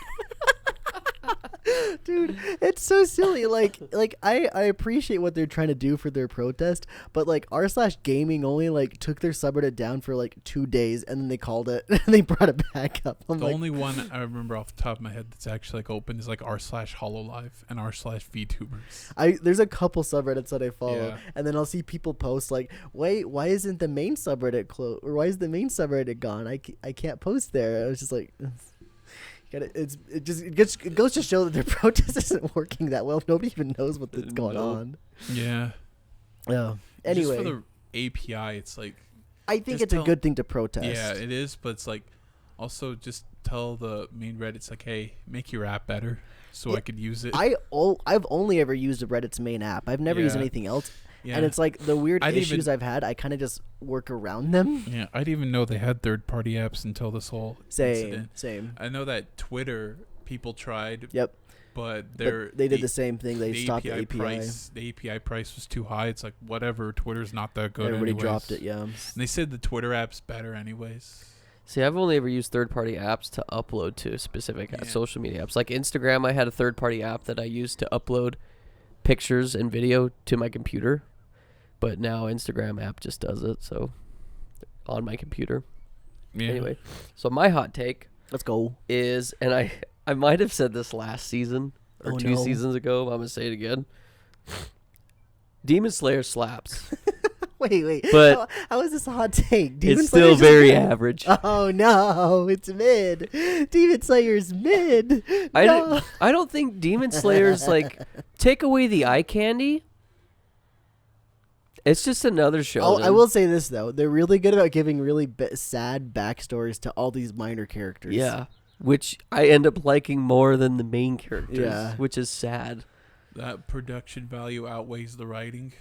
Dude, it's so silly. Like I appreciate what they're trying to do for their protest, but like r/gaming only like took their subreddit down for like 2 days and then they called it and they brought it back up. I'm The like, only one I remember off the top of my head that's actually like open is like r/hololive and r/VTubers. There's a couple subreddits that I follow, Yeah. and then I'll see people post like, "Wait, why isn't the main subreddit closed? Or why is the main subreddit gone? I can't post there." I was just like, it goes to show that their protest isn't working that well. Nobody even knows what's going Nope. on. Yeah. Yeah. Just Anyway, for the API, it's like, I think just it's a tell- good thing to protest. yeah, it is, but it's like, also just tell the main Reddit's like, hey, make your app better so Yeah, I could use it. I've only ever used Reddit's main app. I've never used Yeah. anything else. Yeah. And it's like the weird I didn't issues even- I've had, I kind of just work around them. Yeah, I didn't even know they had third-party apps until this whole incident. Same. I know that Twitter people tried, Yep. but But they did the same thing. They stopped the API. price. The API price was too high. It's like, whatever. Twitter's not that good. Everybody anyways. dropped it. Yeah. And they said the Twitter app's better, anyways. see, I've only ever used third-party apps to upload to specific Yeah. social media apps. Like Instagram, I had a third-party app that I used to upload pictures and video to my computer. But now Instagram app just does it, so on my computer. Yeah. Anyway, so my hot take Let's go. is, and I might have said this last season or Oh, 2 no. seasons ago, but I'm going to say it again. Demon Slayer slaps. Wait. But how is this a hot take? Demon it's still Slayer's very mid. average. Oh no, it's mid. Demon Slayer's mid. No. I don't think Demon Slayer's like, take away the eye candy. It's just another show. Oh, I will say this though, they're really good about giving really sad backstories to all these minor characters. Yeah, which I end up liking more than the main characters, Yeah. which is sad. That production value outweighs the writing.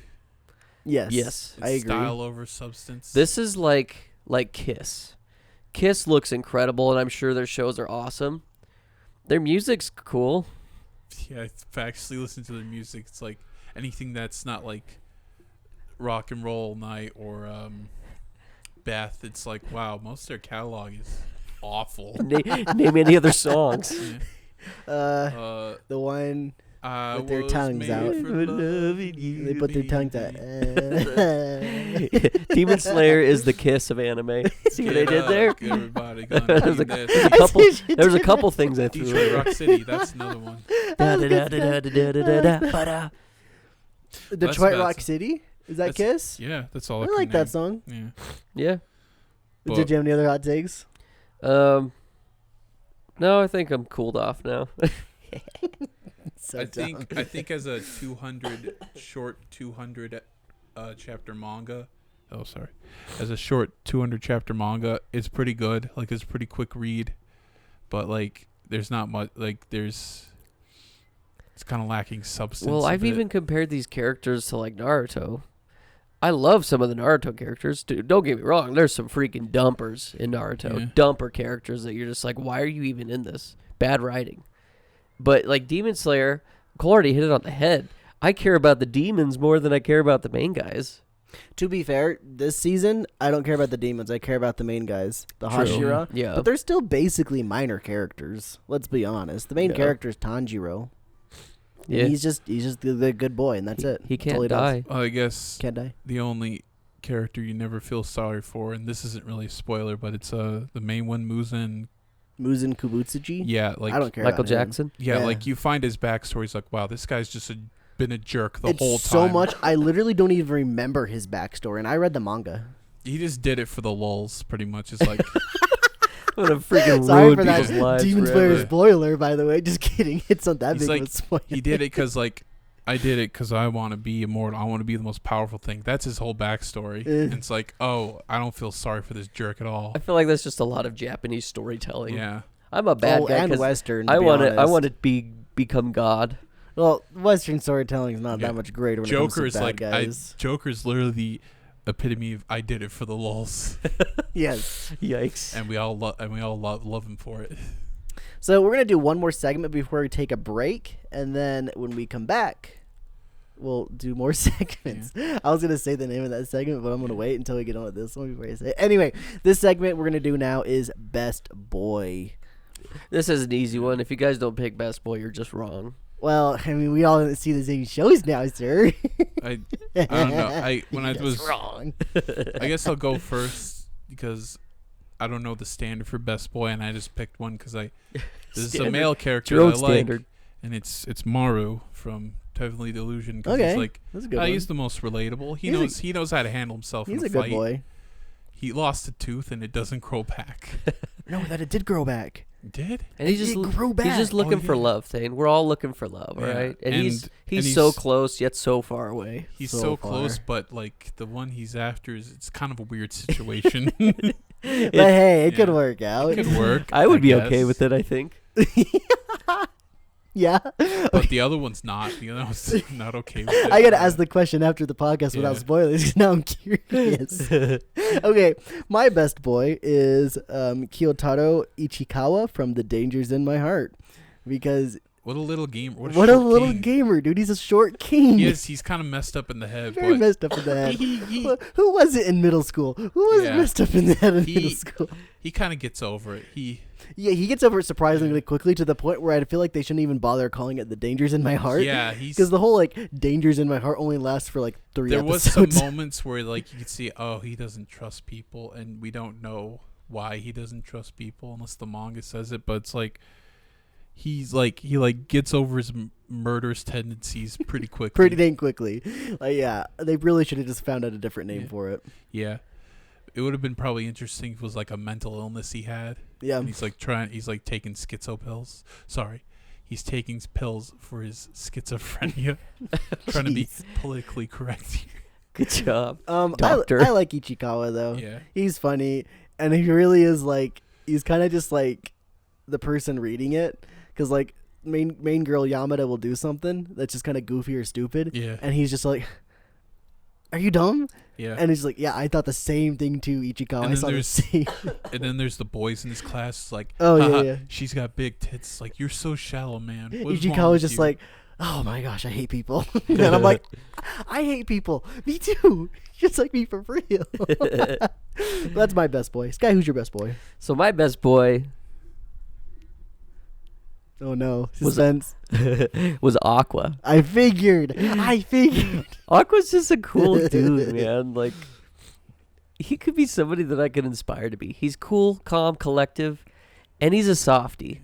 Yes. Yes. It's I agree. style over substance. This is like Kiss. Kiss looks incredible, and I'm sure their shows are awesome. Their music's cool. Yeah, if I actually listen to the music, it's like anything that's not like Rock and Roll Night or Beth. It's like, wow, most of their catalog is awful. Name any other songs. Yeah. The one with their was tongues made out. for loving you, They put their tongues out. Demon Slayer is the Kiss of anime. See what I did there? Everybody There's gonna a, do this. couple. I see what you There's a did. couple things I threw. Detroit in. Rock City, that's another one. Da-da-da-da-da-da-da-da-da. Detroit about Rock it. City? Is that That's- Kiss? Yeah, that's all I I can like that name. song. Yeah. Yeah. But- Did you have any other hot takes? No, I think I'm cooled off now. So I dumb. think as a 200 chapter manga. Oh, sorry. As a short 200 chapter manga, it's pretty good. Like it's a pretty quick read, but like there's not much. Like it's kind of lacking substance. Well, a I've bit. even compared these characters to like Naruto. I love some of the Naruto characters. Dude, don't get me wrong. There's some freaking dumpers in Naruto. Yeah. Dumper characters that you're just like, why are you even in this? Bad writing. But like Demon Slayer, Cole already hit it on the head. I care about the demons more than I care about the main guys. To be fair, this season, I don't care about the demons. I care about the main guys, the True. Hashira. Yeah. But they're still basically minor characters. Let's be honest. The main Yeah. character is Tanjiro. And Yeah. he's just the good boy, and that's it. He That's all can't does. die. I guess Can't die. the only character you never feel sorry for, and this isn't really a spoiler, but it's the main one, Muzan. Muzan Kubutsuji? Yeah, like I don't care. Michael about him. Jackson. yeah, Yeah. like you find his backstory. It's like, wow, this guy's just been a jerk the It's whole time. so much. I literally don't even remember his backstory, and I read the manga. He just did it for the lulls, pretty much. It's like, I'm gonna freaking Sorry ruin for that people's lives Demon forever. Slayer spoiler, by the way. Just kidding. It's not that He's big like- of a spoiler. he did it because like I did it because I want to be immortal. I want to be the most powerful thing. That's his whole backstory. And it's like, oh, I don't feel sorry for this jerk at all. I feel like that's just a lot of Japanese storytelling. Yeah, I'm a bad guy and 'cause Western. To I be want to. I honest. want to become God. Well, Western storytelling is not Yeah. that much greater when Joker it is comes to like bad guys. Joker's literally the epitome of I did it for the lulls, Yes. Yikes. and we all love him for it. So we're gonna do one more segment before we take a break, and then when we come back, we'll do more segments. I was gonna say the name of that segment, but I'm gonna wait until we get on with this one before I say it. Anyway, this segment we're gonna do now is Best Boy. This is an easy one. If you guys don't pick Best Boy, you're just wrong. Well, I mean, we all see the same shows now, sir. I don't know. When I You're was just wrong. I guess I'll go first because I don't know the standard for Best Boy, and I just picked one because this is a Standard. male It's character your that own I like, standard. and it's Maru from Heavenly Delusion. 'Cause Okay, he's like that's a good one. he's the most relatable. He knows how to handle himself He's in a a good fight. boy. He lost a tooth and it doesn't grow back. No, that it did grow back. Did? And he's just It grew he's just back. looking for yeah. love, Thane. We're all looking for love, all Yeah. right? And, And- he's and so he's- close yet so far away. He's So so far. close, but like the one he's after it's kind of a weird situation. But hey, it could yeah. work out. It could work. I would be guess. okay with it, I think. Yeah. But the other one's not. The other one's not okay with it. I gotta ask the question after the podcast without Yeah. spoilers. 'Cause now I'm curious. Okay, my best boy is Kiyotaro Ichikawa from The Dangers in My Heart, because What a little game. What a, what a short little king. gamer, dude. He's a short king. He's kind of messed up in the head, Very but messed up in the head. he Who was it in middle school? Who was Yeah. messed up in the head in He- middle school? kind of gets over it. Yeah, he gets over it surprisingly quickly to the point where I feel like they shouldn't even bother calling it The Dangers in My Heart. Yeah, Because the whole like Dangers in My Heart only lasts for like 3 there was some episodes. moments where like you could see, oh, he doesn't trust people, and we don't know why he doesn't trust people unless the manga says it. But it's like he gets over his murderous tendencies pretty quickly. Pretty dang quickly. Like, yeah, they really should have just found out a different name Yeah. for it. Yeah. It would have been probably interesting if it was like a mental illness he had. Yeah. And he's like taking schizo pills. Sorry. He's taking pills for his schizophrenia. Trying to be Jeez. politically correct here. Good job. I like Ichikawa though. Yeah. He's funny, and he really is like he's kind of just like the person reading it, because like main girl Yamada will do something that's just kind of goofy or stupid, Yeah. and he's just like, are you dumb? Yeah. And he's like, yeah, I thought the same thing too, Ichikawa. And I then saw the there's- same. And then there's the boys in his class. It's like, Oh, yeah, haha, yeah. she's got big tits. Like, you're so shallow, man. What is wrong Ichikawa's with just you? like, oh my gosh, I hate people. And I'm like, I hate people. Me too. Just like me for real. That's my best boy. Sky, who's your best boy? So my best boy Oh no, Was- suspense. was Aqua. I figured. Aqua's just a cool dude, man. Like, he could be somebody that I could inspire to be. He's cool, calm, collective, and he's a softie.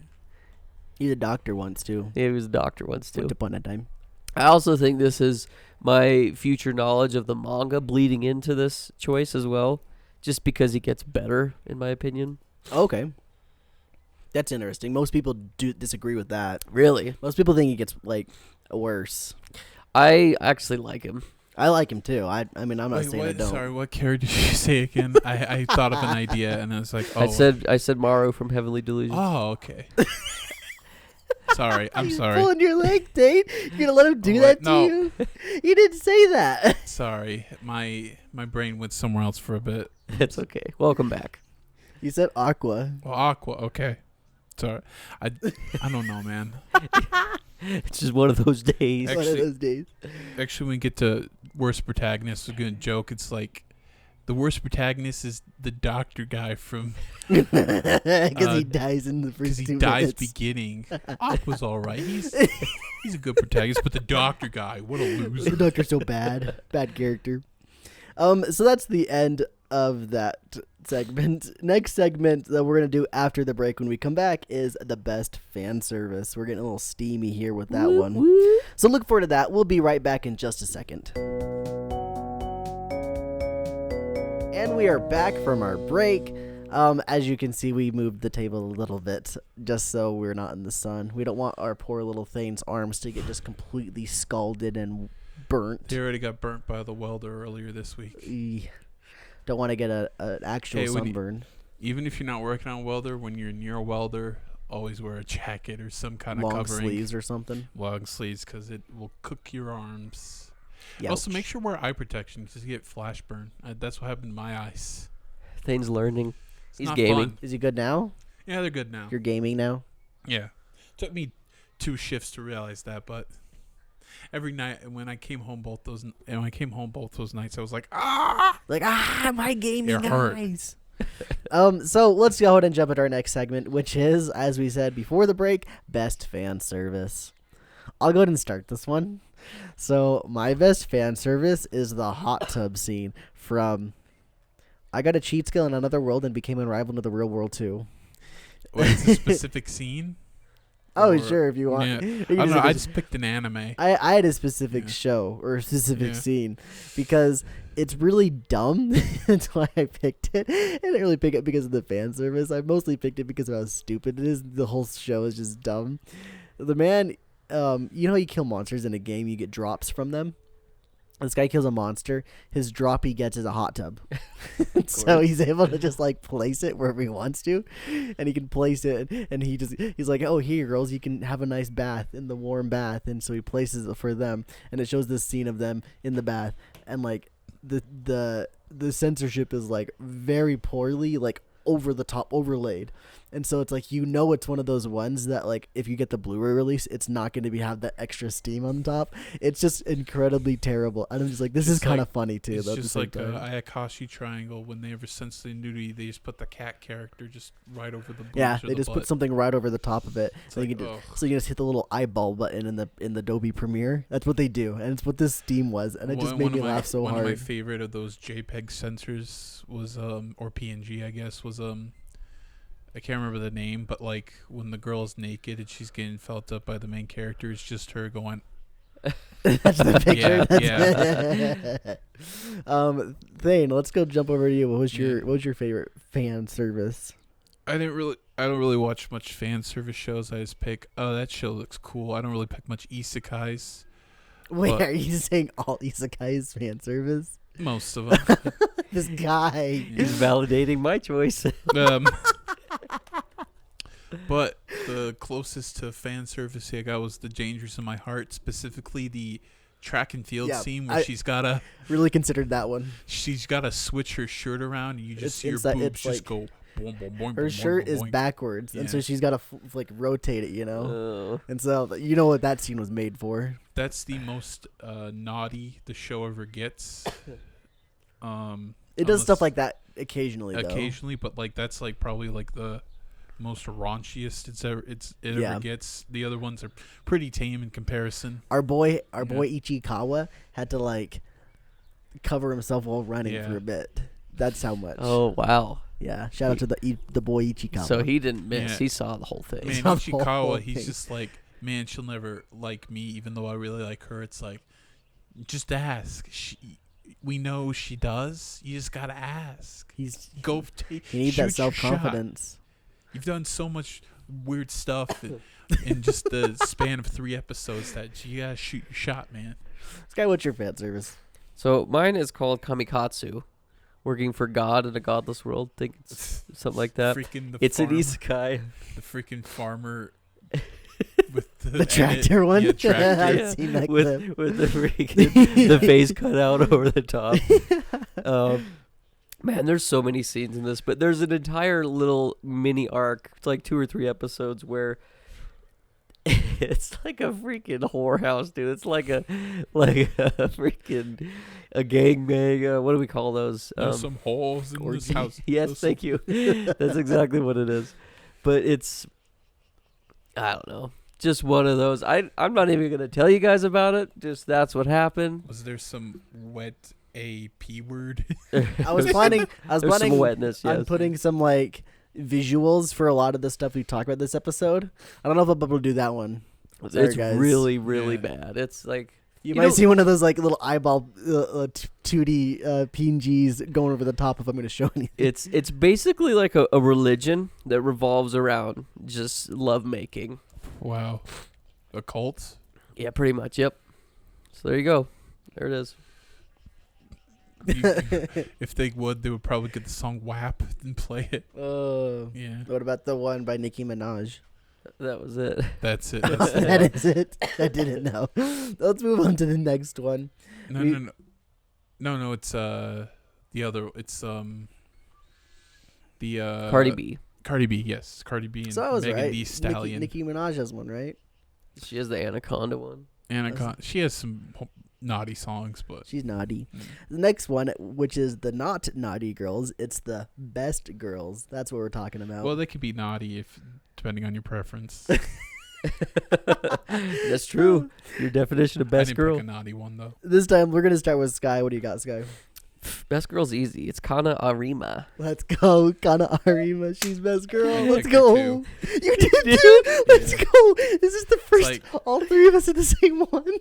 He's a doctor once too. Yeah, he was a doctor once too. Once upon a time. I also think this is my future knowledge of the manga bleeding into this choice as well, just because he gets better, in my opinion. Okay. That's interesting. Most people do disagree with that. Really? Most people think he gets like worse. I actually like him. I like him too. I mean, I'm not Wait, saying I what? don't. Sorry, what character did you say again? I thought of an idea and I was like, oh. I said Maru from Heavenly Delusions. Oh, okay. Sorry, I'm He's sorry. pulling your leg, Dane. You're gonna let him do Oh, that wait, to no. you? You didn't say that. Sorry, my brain went somewhere else for a bit. It's okay. Welcome back. You said Aqua. Well, Aqua, okay. Sorry, I don't know, man. It's just one of those days. One of Actually- those days. Actually, when we get to worst protagonist, we're gonna joke. It's like the worst protagonist is the doctor guy from Because he dies in the because first he 2 dies minutes. beginning. Aqua's all right. He's a good protagonist, but the doctor guy, what a The loser. doctor's so bad. Bad character. So that's the end of that segment. Next segment that we're going to do after the break when we come back is the best fan service. We're getting a little steamy here with that Whoop, one. whoop. So look forward to that. We'll be right back in just a second. And we are back from our break. As you can see, we moved the table a little bit just so we're not in the sun. We don't want our poor little Thane's arms to get just completely scalded and burnt. They already got burnt by the welder earlier this week. Don't want to get an actual Hey, when you- sunburn. Even if you're not working on welder, when you're near a welder, always wear a jacket or some kind of Long covering. sleeves or something. Long sleeves, because it will cook your arms. Yeah. Also, make sure you wear eye protection because you get flash burn. That's what happened to my eyes. Thing's learning. It's He's not gaming. fun. Is he good now? Yeah, they're good now. You're gaming now? Yeah. Took me 2 shifts to realize that, but every night when I came home both those nights, I was like, ah! Like, my gaming It hurt. eyes. So let's go ahead and jump into our next segment, which is, as we said before the break, best fan service. I'll go ahead and start this one. So my best fan service is the hot tub scene from I got a cheat skill in another world and became a rival to the real world too. What is a specific scene? Oh, Or- sure, if you want. Yeah. You I can don't know. just- I just picked an anime. I had a specific Yeah. show or a specific Yeah. scene because it's really dumb. That's why I picked it. I didn't really pick it because of the fan service. I mostly picked it because of how stupid it is. The whole show is just dumb. The man, you know how you kill monsters in a game, you get drops from them? This guy kills a monster. His drop he gets is a hot tub. So he's able to just like place it wherever he wants to. And he can place it and he's like, oh, here girls, you can have a nice bath in the warm bath. And so he places it for them. And it shows this scene of them in the bath. And like the censorship is like very poorly like over the top overlaid. And so it's like, you know, it's one of those ones that like if you get the Blu-ray release, it's not going to have that extra steam on top. It's just incredibly terrible. And I'm just like, this is Just kind like- of funny too. It's though, at the just same like time. Ayakashi Triangle. When they ever censor the nudity, they just put the cat character just right over the boobs Yeah, or they the just put butt. something right over the top of it. It's So, like, you can ugh. so you just hit the little eyeball button in the Adobe Premiere. That's what they do, and it's what this steam was, and it just made me laugh so One of my hard. favorite of those JPEG censors was or PNG, I guess, was I can't remember the name, but like when the girl is naked and she's getting felt up by the main character, it's just her going. That's the picture. Yeah, Thane, let's go jump over to you. What was your favorite fan service? I don't really watch much fan service shows. I just pick, oh, that show looks cool. I don't really pick much isekais. Wait, What? are you saying all isekai's fan service? Most of them. This guy. He's validating my choice. But the closest to fan service I got was The Dangers in My Heart, specifically the track and field Yeah, scene where she's gotta Really considered that one. switch her shirt around, and you just see her inside- boobs it's just like- go. Boing, boing, boing, Her boing, shirt boing, is boing. backwards, and so Yeah. she's got to like rotate it, you know. Oh. And so you know what that scene was made for. That's the most naughty the show ever gets. It does stuff like that occasionally, occasionally, but like that's like probably like the most raunchiest it Yeah. ever gets. The other ones are pretty tame in comparison. Our boy Ichikawa had to like cover himself while running Yeah. for a bit. That's how much. Oh wow. Yeah. Shout out to the boy Ichikawa. So he didn't miss. Yeah. He saw the whole thing. Man, It's not the whole Ichikawa, thing. he's just like, man, she'll never like me, even though I really like her. It's like, just ask. We know she does. You just gotta ask. he needs that self confidence. You've done so much weird stuff in just the span of 3 episodes that you gotta shoot your shot, man. Sky, what's your fan service? So mine is called Kamikatsu, working for God in a godless world. Think it's something like that. Freaking the It's an farmer, isekai. the freaking farmer with The tractor one. Yeah, tractor. I've Yeah. seen that clip. with the freaking the face cut out over the top. Man, there's so many scenes in this, but there's an entire little mini arc. It's like 2 or 3 episodes where it's like a freaking whorehouse, dude. It's like a freaking a gangbang. What do we call those? There's some holes in this house. Yes, There's thank you. That's exactly what it is. But it's, I don't know, just one of those. I'm not even gonna tell you guys about it. Just that's what happened. Was there some wet P word? I was planning There's some wetness. on Yes. putting some like visuals for a lot of the stuff we talked about this episode. I don't know if I'll be able to do that one. Sorry, It's guys. really, really Yeah. bad. It's like You You might know- see one of those like little eyeball 2D PNGs going over the top if I'm going to show anything. it's basically like a religion that revolves around just love making. Wow. A cult? Yeah, pretty much. Yep. So there you go. There it is. If they would probably get the song WAP and play it. Yeah. What about the one by Nicki Minaj? That was it. That's it. That's That is it. I didn't know. Let's move on to the next one. No, it's the other, it's the Cardi B. Cardi B, yes. Cardi B and So I was Megan right. Thee Stallion. Nicki Minaj has one, right? She has the anaconda one. Anaconda. She has some naughty songs, but She's naughty. Mm. The next one, which is the not naughty girls, it's the best girls. That's what we're talking about. well, they could be naughty if depending on your preference. That's true. Your definition of I best didn't girl. pick a naughty one though. This time we're gonna start with Sky. What do you got, Sky? Best girl's easy. It's Kana Arima. Let's go, Kana Arima. She's best girl. I Let's picked her go. too. You did too. Let's Yeah. go. This is the first. like- all 3 of us in the same one.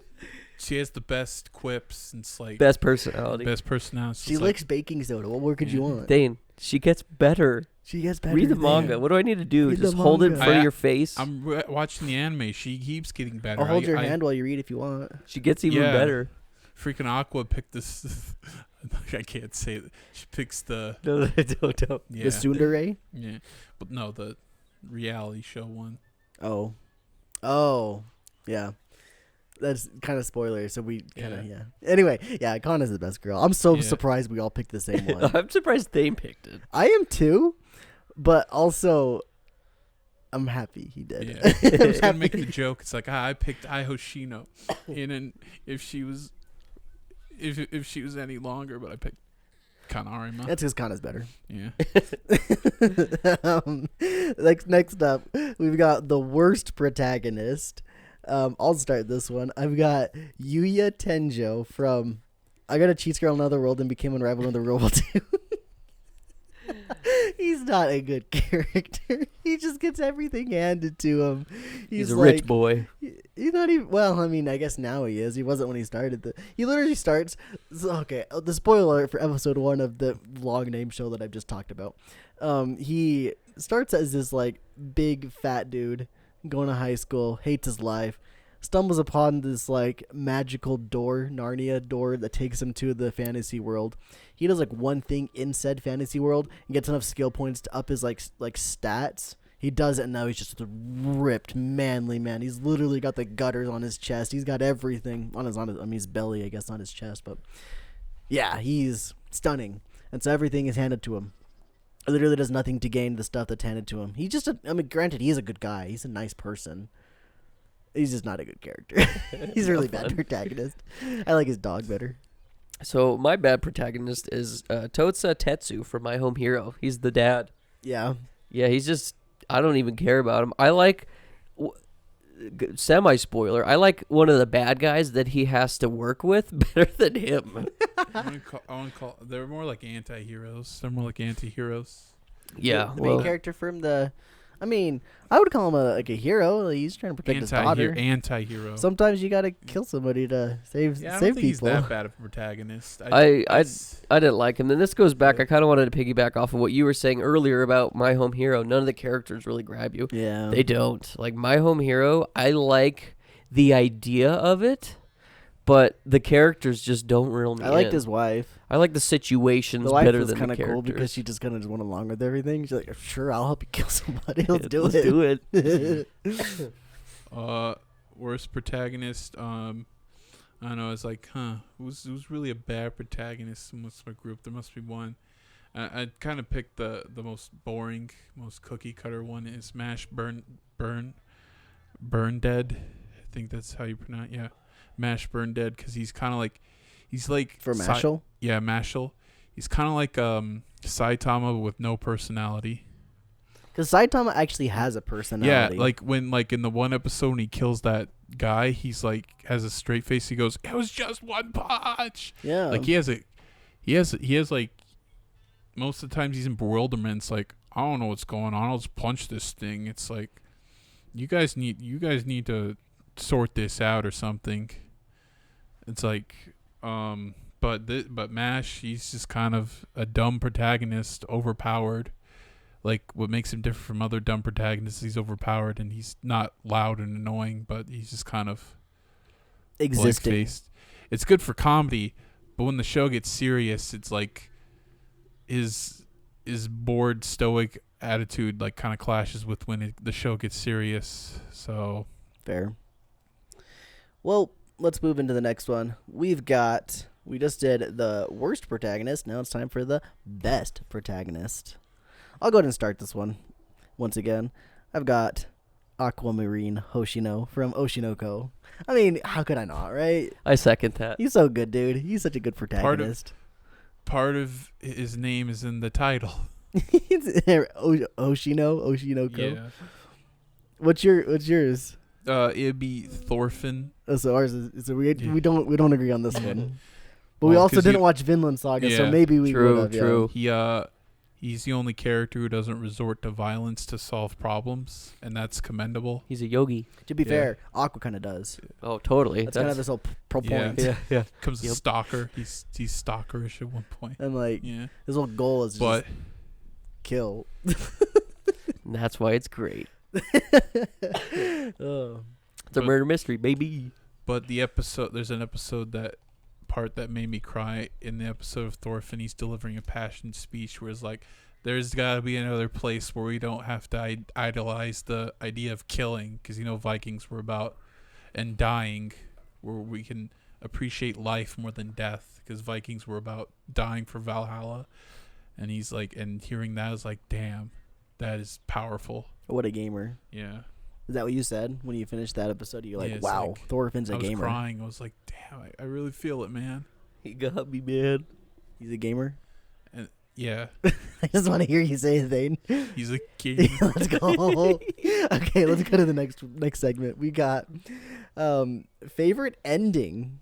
She has the best quips and it's like Best personality. best personality. She licks baking soda. What more could you want? Dane, she gets better. She gets better. Read the than manga. that. What do I need to do? Read Just the hold it in manga. front of I- your face. I'm watching the anime. She keeps getting better. I'll hold your I hand while you read if you want. She gets even Yeah. better. Freaking Aqua picked this. I can't say it. She picks the No, don't. yeah The tsundere. yeah, but no, the reality show one. Oh, yeah. That's kind of spoiler. So we kind of yeah. Anyway, yeah, Kana's the best girl. I'm so Yeah. surprised we all picked the same one. I'm surprised Dane picked it. I am too, but also I'm happy he did. Yeah, I'm I was gonna happy. make the joke. It's like I picked Ai Hoshino, and then if she was any longer, but I picked Kanarima. That's because Kana's better. Yeah, Next up, we've got the worst protagonist. I'll start this one. I've got Yuya Tenjo from I Got a Cheats Girl in Another World and Became Unrivaled in the Real World 2. He's not a good character. He just gets everything handed to him. He's a like, rich boy. He's not even. Well, I mean, I guess now he is. He wasn't when he started. He literally starts. Okay, the spoiler alert for episode 1 of the long name show that I've just talked about. He starts as this like big fat dude going to high school, hates his life, stumbles upon this like magical door, Narnia door that takes him to the fantasy world. He does like one thing in said fantasy world and gets enough skill points to up his like stats. He does it, and now he's just a ripped, manly man. He's literally got the gutters on his chest. He's got everything on his his belly, I guess, not his chest. But yeah, he's stunning. And so everything is handed to him. He literally does nothing to gain the stuff that's handed to him. He just, granted, he's a good guy. He's a nice person. He's just not a good character. He's a really bad protagonist. I like his dog better. So my bad protagonist is Totsa Tetsu from My Home Hero. He's the dad. Yeah. Yeah, he's just, I don't even care about him. I like, semi-spoiler, I like one of the bad guys that he has to work with better than him. I want to call. They're more like anti-heroes. Yeah, The main character from I would call him a hero. He's trying to protect his daughter. Anti-hero. Sometimes you gotta kill somebody to save I don't save think people. he's that bad of a protagonist. I didn't like him. Then this goes back. I kind of wanted to piggyback off of what you were saying earlier about My Home Hero. None of the characters really grab you. Yeah, They don't. Like My Home Hero, I like the idea of it, but the characters just don't reel me I liked in. his wife. I like the situations The wife better was than kind the of characters. cool because she just kind of went along with everything. She's like, "Sure, I'll help you kill somebody. Let's do it." Worst protagonist. I don't know. It's like, who's really a bad protagonist amongst my group? There must be one. I kind of picked the most boring, most cookie cutter one. Is Smash Burn Dead. I think that's how you pronounce. Yeah, Mash Burn Dead, because he's kind of like, For Mashal? Yeah, Mashal. He's kind of like Saitama with no personality. Because Saitama actually has a personality. Yeah, like in the one episode when he kills that guy, he's like has a straight face. He goes, "It was just one punch." Yeah. Like he has like most of the times he's in bewilderment. It's like, I don't know what's going on. I'll just punch this thing. It's like you guys need to sort this out or something. It's like but Mash, he's just kind of a dumb protagonist, overpowered. Like, what makes him different from other dumb protagonists, he's overpowered and he's not loud and annoying, but he's just kind of existing. blank-faced. It's good for comedy, but when the show gets serious, it's like his bored, stoic attitude like kind of clashes with when the show gets serious. So Fair. Well, let's move into the next one. We just did the worst protagonist. Now it's time for the best protagonist. I'll go ahead and start this one. Once again, I've got Aquamarine Hoshino from Oshinoko. I mean, how could I not, right? I second that. He's so good, dude. He's such a good protagonist. Part of his name is in the title. Oshinoko. Yeah. What's yours? It'd be Thorfinn. Oh, so ours is we don't agree on this one. But we Well, also 'cause didn't watch Vinland Saga, so Yeah. maybe we would have. True. He's the only character who doesn't resort to violence to solve problems, and that's commendable. He's a yogi. To be Yeah. fair, Aqua kind of does. Oh, totally. That's kind of his whole point. Yeah. Becomes a Yep. stalker. He's stalkerish at one point. And like Yeah, his whole goal is but just kill. And that's why it's great. Oh. It's a murder mystery, baby. there's an episode that made me cry in the episode of Thorfinn. He's delivering a passionate speech where it's like, there's got to be another place where we don't have to idolize the idea of killing, because Vikings were about and dying, where we can appreciate life more than death, because Vikings were about dying for Valhalla. And he's like, and hearing that is like, damn, that is powerful. What a gamer. Yeah. Is that what you said when you finished that episode? You're like, Yeah, it's wow, like, Thorfinn's a I was gamer. crying. I was like, damn, I really feel it, man. He got me, man. He's a gamer. And yeah, I just want to hear you say anything. he's a kid. Let's go. Okay, let's go to the next segment. We got favorite ending.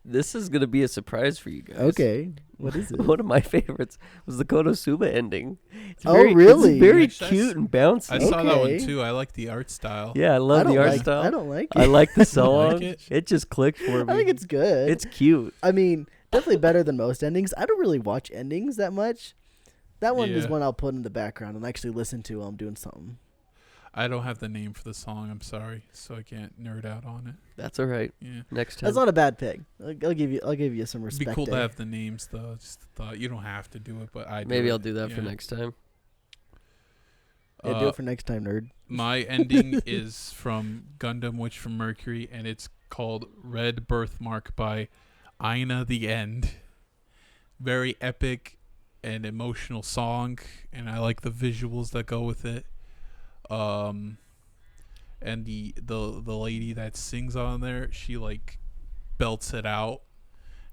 This is going to be a surprise for you guys. Okay, what is it? One of my favorites was the Konosuba ending. It's Oh, really? It's very Actually, cute and bouncy. I saw that one Okay. too. I like the art style. Yeah, I love the art style. I don't like it. I like the song. it? It just clicked for me. I think it's good. It's cute. I mean, definitely better than most endings. I don't really watch endings that much. That one is Yeah. one I'll put in the background and actually listen to while I'm doing something. I don't have the name for the song. I'm sorry, so I can't nerd out on it. That's all right. Yeah, Next time. That's not a bad pick. I'll give you some it'd respect. be cool to there. have the names though. Just the thought. You don't have to do it, but Maybe I'll do that for next time. Yeah, do it for next time, nerd. My ending is from Gundam Witch from Mercury, and it's called Red Birthmark by Aina the End. Very epic and emotional song, and I like the visuals that go with it. And the lady that sings on there, she like belts it out,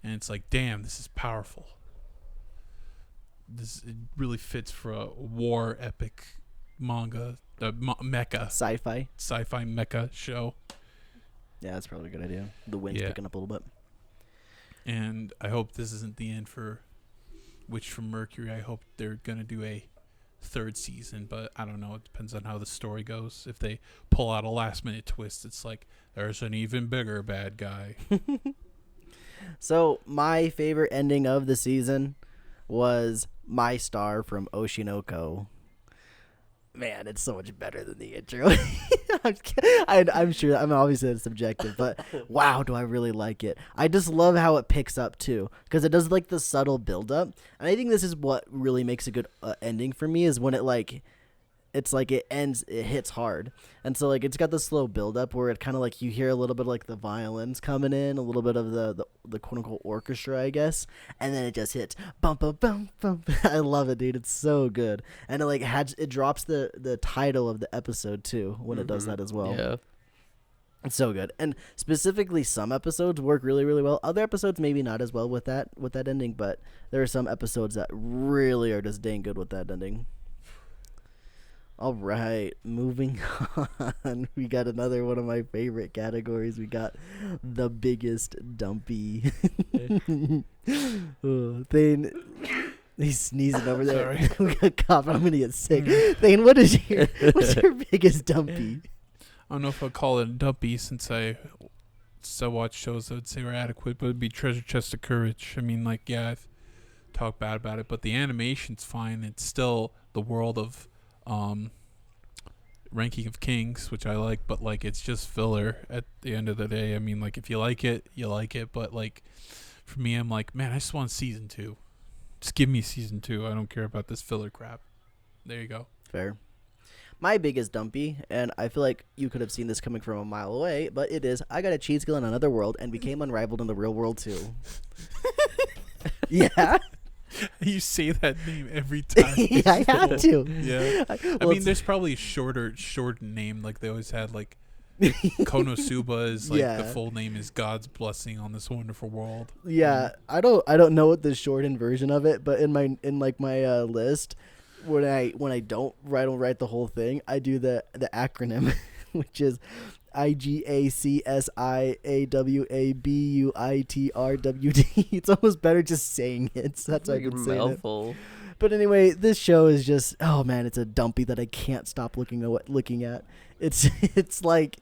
and it's like, damn, this is powerful. It really fits for a war epic manga, mecha Sci-fi mecha show. Yeah, that's probably a good idea. The wind's picking up a little bit. And I hope this isn't the end for Witch from Mercury. I hope they're gonna do a third season, but I don't know. It depends on how the story goes. If they pull out a last minute twist, it's like there's an even bigger bad guy. So my favorite ending of the season was My Star from Oshinoko. Man, it's so much better than the intro. I'm sure. I'm obviously it's subjective, but wow, do I really like it? I just love how it picks up too, because it does like the subtle build up, and I think this is what really makes a good ending for me is when it like, it's like it ends, it hits hard, and so like it's got the slow build up where it kind of like you hear a little bit of like the violins coming in, a little bit of the quote unquote orchestra, I guess, and then it just hits bum bum bum bum. I love it, dude. It's so good, and it like it drops the title of the episode too when it does that as well. Yeah. It's so good, and specifically some episodes work really really well. Other episodes maybe not as well with that ending, but there are some episodes that really are just dang good with that ending. All right, moving on. We got another one of my favorite categories. We got the biggest dumpy. Thane, he's sneezing over there. Sorry. We got coughing. I'm gonna get sick. Thane, what's your biggest dumpy? I don't know if I'd call it a dumpy since I watch shows that would say are adequate, but it'd be Treasure Chest of Courage. I mean, like, yeah, I've talked bad about it, but the animation's fine. It's still the world of Ranking of Kings, which I like, but like it's just filler at the end of the day. I mean, like if you like it, you like it, but like for me, I'm like, man, I just want season 2. Just give me season 2. I don't care about this filler crap. There you go. Fair. My biggest dumpy, and I feel like you could have seen this coming from a mile away, but it is, I got a cheat skill in another world and became unrivaled in the real world too. Yeah. You say that name every time. Yeah, I had to. Yeah. I mean, there's probably a short name. Like they always had like Konosuba is like the full name is God's blessing on this wonderful world. Yeah, I don't know what the shortened version of it, but in my list, when I don't write the whole thing, I do the acronym, which is IGACSIAWABUITRWD. It's almost better just saying it. So that's how I can say it. But anyway, this show is just, oh man, it's a dumpy that I can't stop looking at. It's like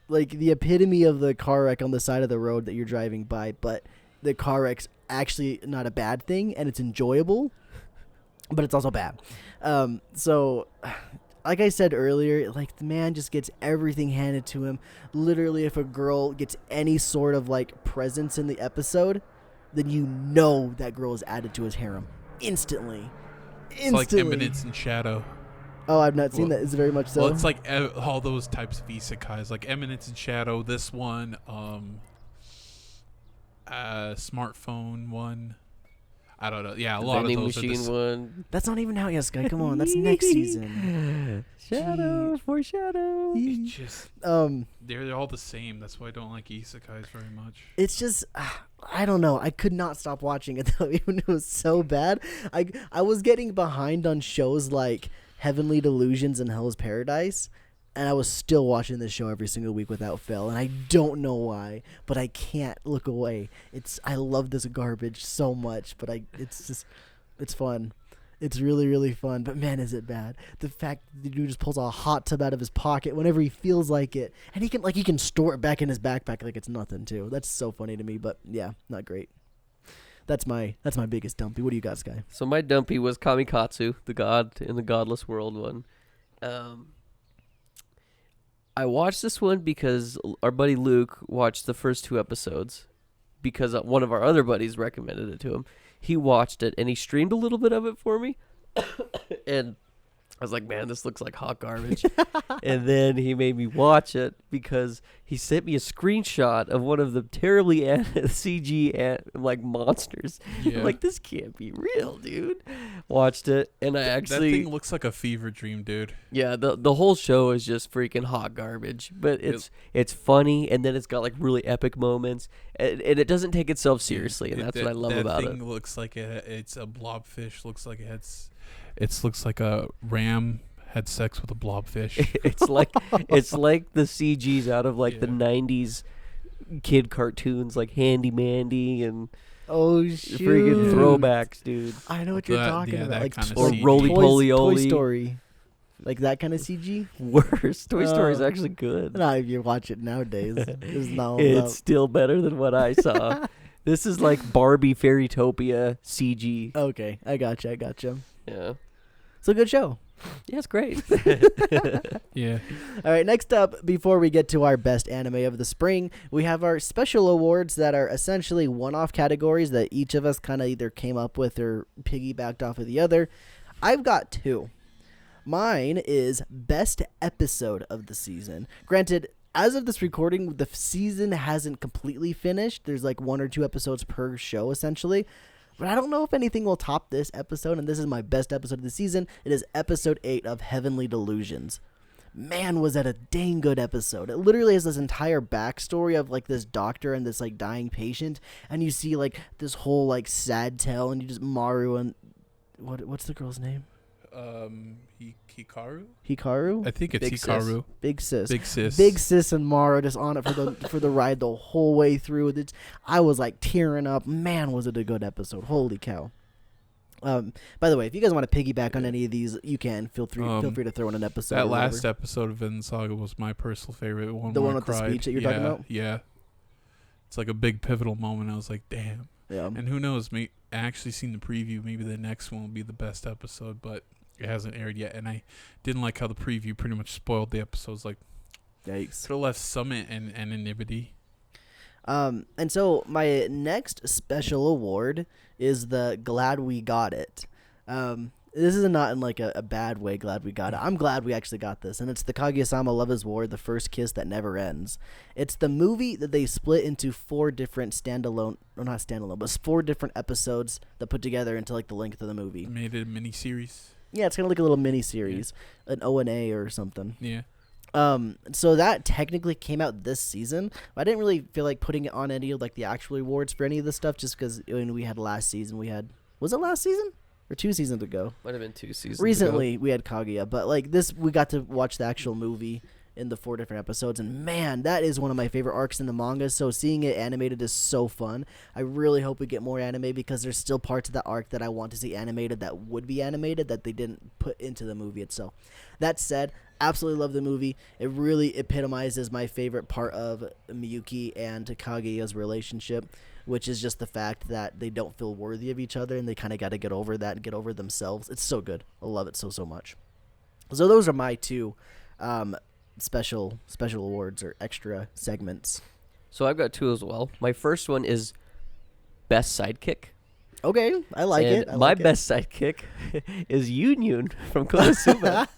the epitome of the car wreck on the side of the road that you're driving by, but the car wreck's actually not a bad thing and it's enjoyable, but it's also bad. So like I said earlier, like the man just gets everything handed to him. Literally, if a girl gets any sort of like presence in the episode, then you know that girl is added to his harem instantly. It's like Eminence and Shadow. Oh, I've not seen that. Is it very much so? Well, it's like all those types of isekais, like Eminence and Shadow. This one, smartphone one. I don't know. Yeah, a lot of those machine one. That's not even out yet, Sky. Come on, that's next season. Shadow, foreshadow. It's just they're all the same. That's why I don't like isekais very much. It's just I don't know. I could not stop watching it though, even though it was so bad. I was getting behind on shows like Heavenly Delusions and Hell's Paradise, and I was still watching this show every single week without fail, and I don't know why, but I can't look away. I love this garbage so much, but it's fun. It's really, really fun, but man, is it bad. The fact that the dude just pulls a hot tub out of his pocket whenever he feels like it, and he can store it back in his backpack like it's nothing too. That's so funny to me, but yeah, not great. That's my biggest dumpy. What do you got, Sky? So my dumpy was Kamikatsu, the god in the godless world one. I watched this one because our buddy Luke watched the first 2 episodes because one of our other buddies recommended it to him. He watched it and he streamed a little bit of it for me. And I was like, man, this looks like hot garbage. And then he made me watch it because he sent me a screenshot of one of the terribly CG like monsters. Yeah. I'm like, this can't be real, dude. Watched it, and I actually that thing looks like a fever dream, dude. yeah, the whole show is just freaking hot garbage, but it's funny, and then it's got like really epic moments, and it doesn't take itself seriously, and that's what I love about it. That thing looks like it's a blobfish. Looks like it looks like a ram had sex with a blobfish. It's like the CGs out of like the '90s kid cartoons, like Handy Mandy and Oh shoot! friggin' throwbacks, dude. I know what you're talking about, like or Roly Poly Toy Oly. Story, like that kind of CG. Worse. Toy Story is actually good. Not if you watch it nowadays. It's still better than what I saw. This is like Barbie Fairytopia CG. Okay, I gotcha. Yeah. It's a good show. Yeah, it's great. Yeah. All right, next up, before we get to our best anime of the spring, we have our special awards that are essentially one-off categories that each of us kind of either came up with or piggybacked off of the other. I've got two. Mine is best episode of the season. Granted, as of this recording, the season hasn't completely finished. There's like 1 or 2 episodes per show, essentially. But I don't know if anything will top this episode, and this is my best episode of the season. It is episode 8 of Heavenly Delusions. Man, was that a dang good episode. It literally has this entire backstory of like this doctor and this like dying patient, and you see like this whole like sad tale, and you just Maru and what's the girl's name? Hikaru? I think it's Big Hikaru. Big Sis. Big sis. And Maru just on it for the ride the whole way through. I was like tearing up. Man, was it a good episode. Holy cow. By the way, if you guys want to piggyback on any of these, you can. Feel free to throw in an episode. That last episode of Vinland Saga was my personal favorite. The one with the speech that you're talking about? Yeah. It's like a big pivotal moment. I was like, damn. Yeah. And who knows, I actually seen the preview. Maybe the next one will be the best episode, but it hasn't aired yet. And I didn't like how the preview pretty much spoiled the episodes. Like, yikes. could have left some anonymity. And so my next special award is the Glad We Got It. This is not in like a bad way, glad we got it. I'm glad we actually got this. And it's the Kaguya-sama Love is War, The First Kiss That Never Ends. It's the movie that they split into 4 different not standalone, but 4 different episodes that put together into like the length of the movie. Made it a mini-series. Yeah, it's kind of like a little mini-series, an O&A or something. Yeah. So that technically came out this season. But I didn't really feel like putting it on any of like the actual awards for any of this stuff, just because when we had last season, was it last season or 2 seasons ago? Might have been 2 seasons Recently, ago. we had Kaguya, but like this, we got to watch the actual movie in the 4 different episodes, and man, that is one of my favorite arcs in the manga. So seeing it animated is so fun. I really hope we get more anime, because there's still parts of that arc that I want to see animated that would be animated that they didn't put into the movie itself. That said, absolutely love the movie. It really epitomizes my favorite part of Miyuki and Kaguya's relationship, which is just the fact that they don't feel worthy of each other, and they kind of got to get over that and get over themselves. It's so good. I love it so much. So those are my 2 special awards or extra segments. So I've got 2 as well. My first one is best sidekick. Okay, I like and it. My best sidekick is Yunyun from Konosuba.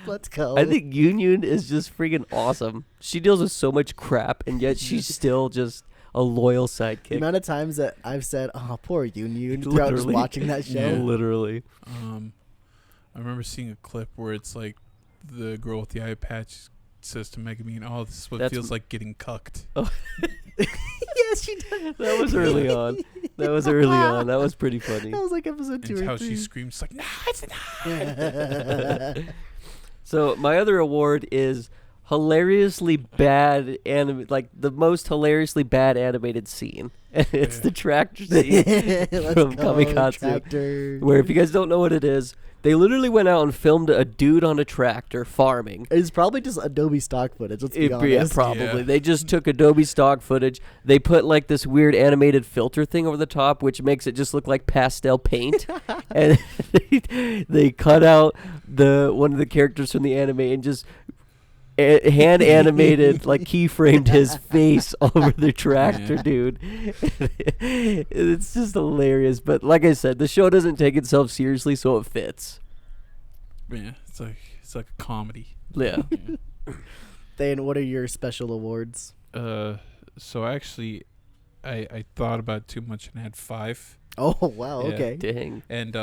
Let's go. I think Yunyun is just freaking awesome. She deals with so much crap, and yet she's still just a loyal sidekick. The amount of times that I've said, "Oh, poor Yunyun," throughout just watching that show. Yeah. Literally. I remember seeing a clip where it's like the girl with the eye patch says to Megumin, "Oh, this is what feels like getting cucked." Oh. Yes, she did. That was early on. That was pretty funny. That was like episode 2 and or how 3. she screams like, "No, it's not." So my other award is hilariously bad like the most hilariously bad animated scene. And it's the tractor scene from Kamikatsu. Tractor. Where, if you guys don't know what it is, they literally went out and filmed a dude on a tractor farming. It's probably just Adobe stock footage. Let's be honest. Yeah, probably. Yeah. They just took Adobe stock footage. They put like this weird animated filter thing over the top, which makes it just look like pastel paint. And they cut out one of the characters from the anime and just hand animated, like keyframed his face all over the tractor, dude. It's just hilarious. But like I said, the show doesn't take itself seriously, so it fits. Yeah, it's like a comedy. Yeah. Thane, what are your special awards? So actually, I thought about it too much and had 5. Oh wow, Yeah. okay. Dang. And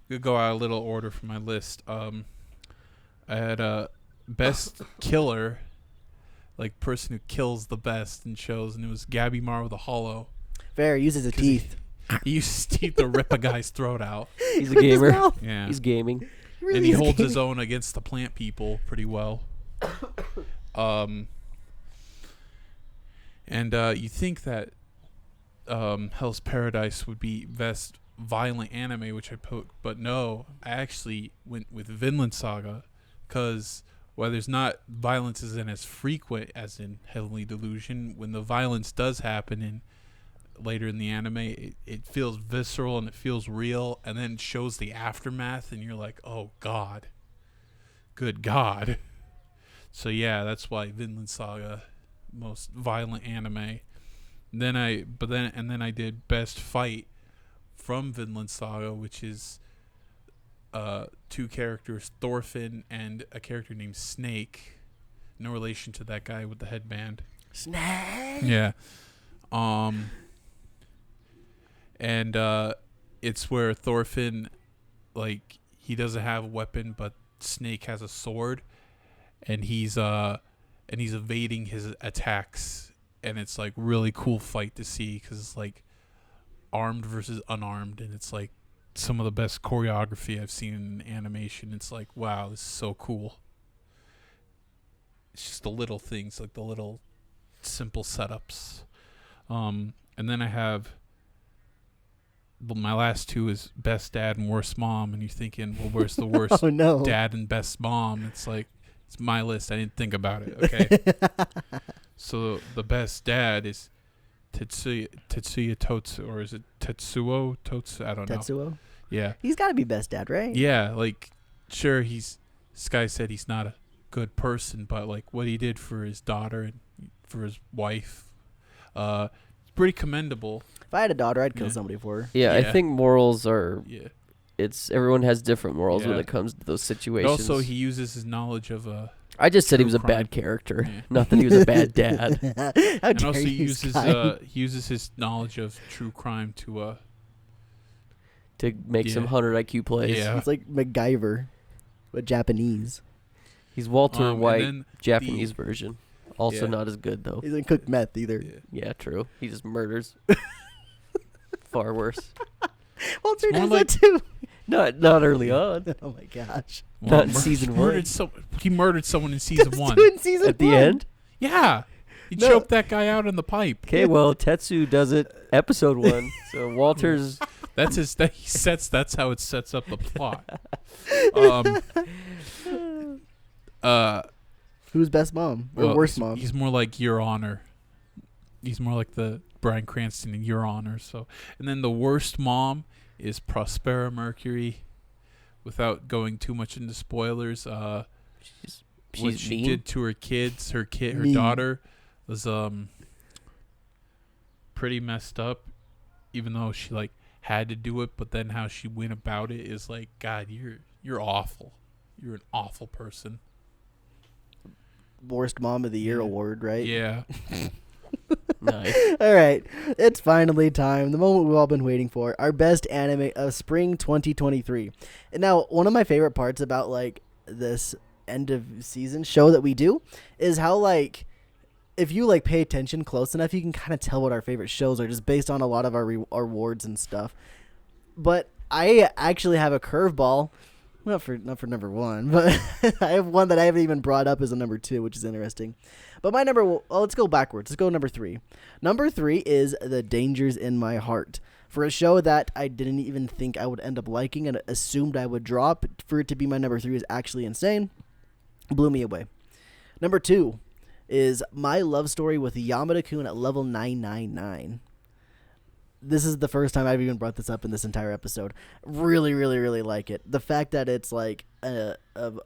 we'll go out a little order for my list. I had best killer, like person who kills the best in shows, and it was Gabby Mar with a hollow. Fair, uses his teeth. He used his teeth to rip a guy's throat out. He's a With his gamer. mouth. Yeah. He's gaming. Really And he is holds gaming. his own against the plant people pretty well. And you think that Hell's Paradise would be best violent anime, which I put, but no, I actually went with Vinland Saga, because while there's not violence isn't as frequent as in Heavenly Delusion, when the violence does happen in later in the anime, it feels visceral and it feels real, and then shows the aftermath, and you're like, oh god, good god. So yeah, that's why Vinland Saga, most violent anime. Then I did best fight from Vinland Saga, which is 2 characters, Thorfinn and a character named Snake. No relation to that guy with the headband. Snake. Yeah. And it's where Thorfinn, like, he doesn't have a weapon, but Snake has a sword, and he's evading his attacks. And it's like really cool fight to see, because it's like armed versus unarmed, and it's like some of the best choreography I've seen in animation. It's like, wow, this is so cool. It's just the little things, like the little simple setups. And then I have my last 2 is best dad and worst mom, and you're thinking, well, where's the worst Oh no. dad and best mom? It's like, it's my list. I didn't think about it. Okay. So the best dad is Tetsuya Totsu, or is it Tetsuo Totsu? I don't know. Tetsuo. Yeah. He's got to be best dad, right? Yeah, like, sure, this guy said he's not a good person, but like what he did for his daughter and for his wife, it's pretty commendable. If I had a daughter, I'd kill Yeah. somebody for her. Yeah, I Yeah. think morals are. Yeah. Everyone has different morals when Yeah. it comes to those But situations. also, he uses his knowledge of I just said he true was a crime. bad character, Yeah. not that he was a bad dad. How and dare also you, he uses Sky. his knowledge of true crime to To make some Yeah. 100 IQ plays. Yeah. It's like MacGyver, but Japanese. He's Walter and White, then Japanese version. Also Yeah. not as good though. He doesn't cook meth either. yeah. Yeah, true. He just murders. Far worse. Walter more does like- that too. Not early on. Oh my gosh. Not in season one. He murdered someone in season That's 1. doing season At the one. end. Yeah. He No. choked that guy out in the pipe. Okay, well Tetsu does it episode 1. So Walter's That's that's how it sets up the plot. Who's best mom or Well, worst mom? He's more like Your Honor. He's more like the Bryan Cranston in Your Honor. So, and then the worst mom is Prospera Mercury. Without going too much into spoilers, what she's she mean. did to her kids, her Mean. daughter was pretty messed up. Even though she like had to do it, but then how she went about it is like, God, you're awful. You're an awful person. Worst mom of the year Yeah. award, right? Yeah. Nice. All right, it's finally time. The moment we've all been waiting for. Our best anime of spring 2023. And now, one of my favorite parts about like this end of season show that we do is how like if you like pay attention close enough, you can kind of tell what our favorite shows are just based on a lot of our awards and stuff. But I actually have a curveball. Not for number 1, but I have one that I haven't even brought up as a number 2, which is interesting. But my let's go backwards. Let's go number 3. Number 3 is The Dangers in My Heart. For a show that I didn't even think I would end up liking and assumed I would drop, for it to be my number 3 is actually insane. Blew me away. Number 2 is My Love Story with Yamada-kun at level 999. This is the first time I've even brought this up in this entire episode. Really, really, really like it. The fact that it's like a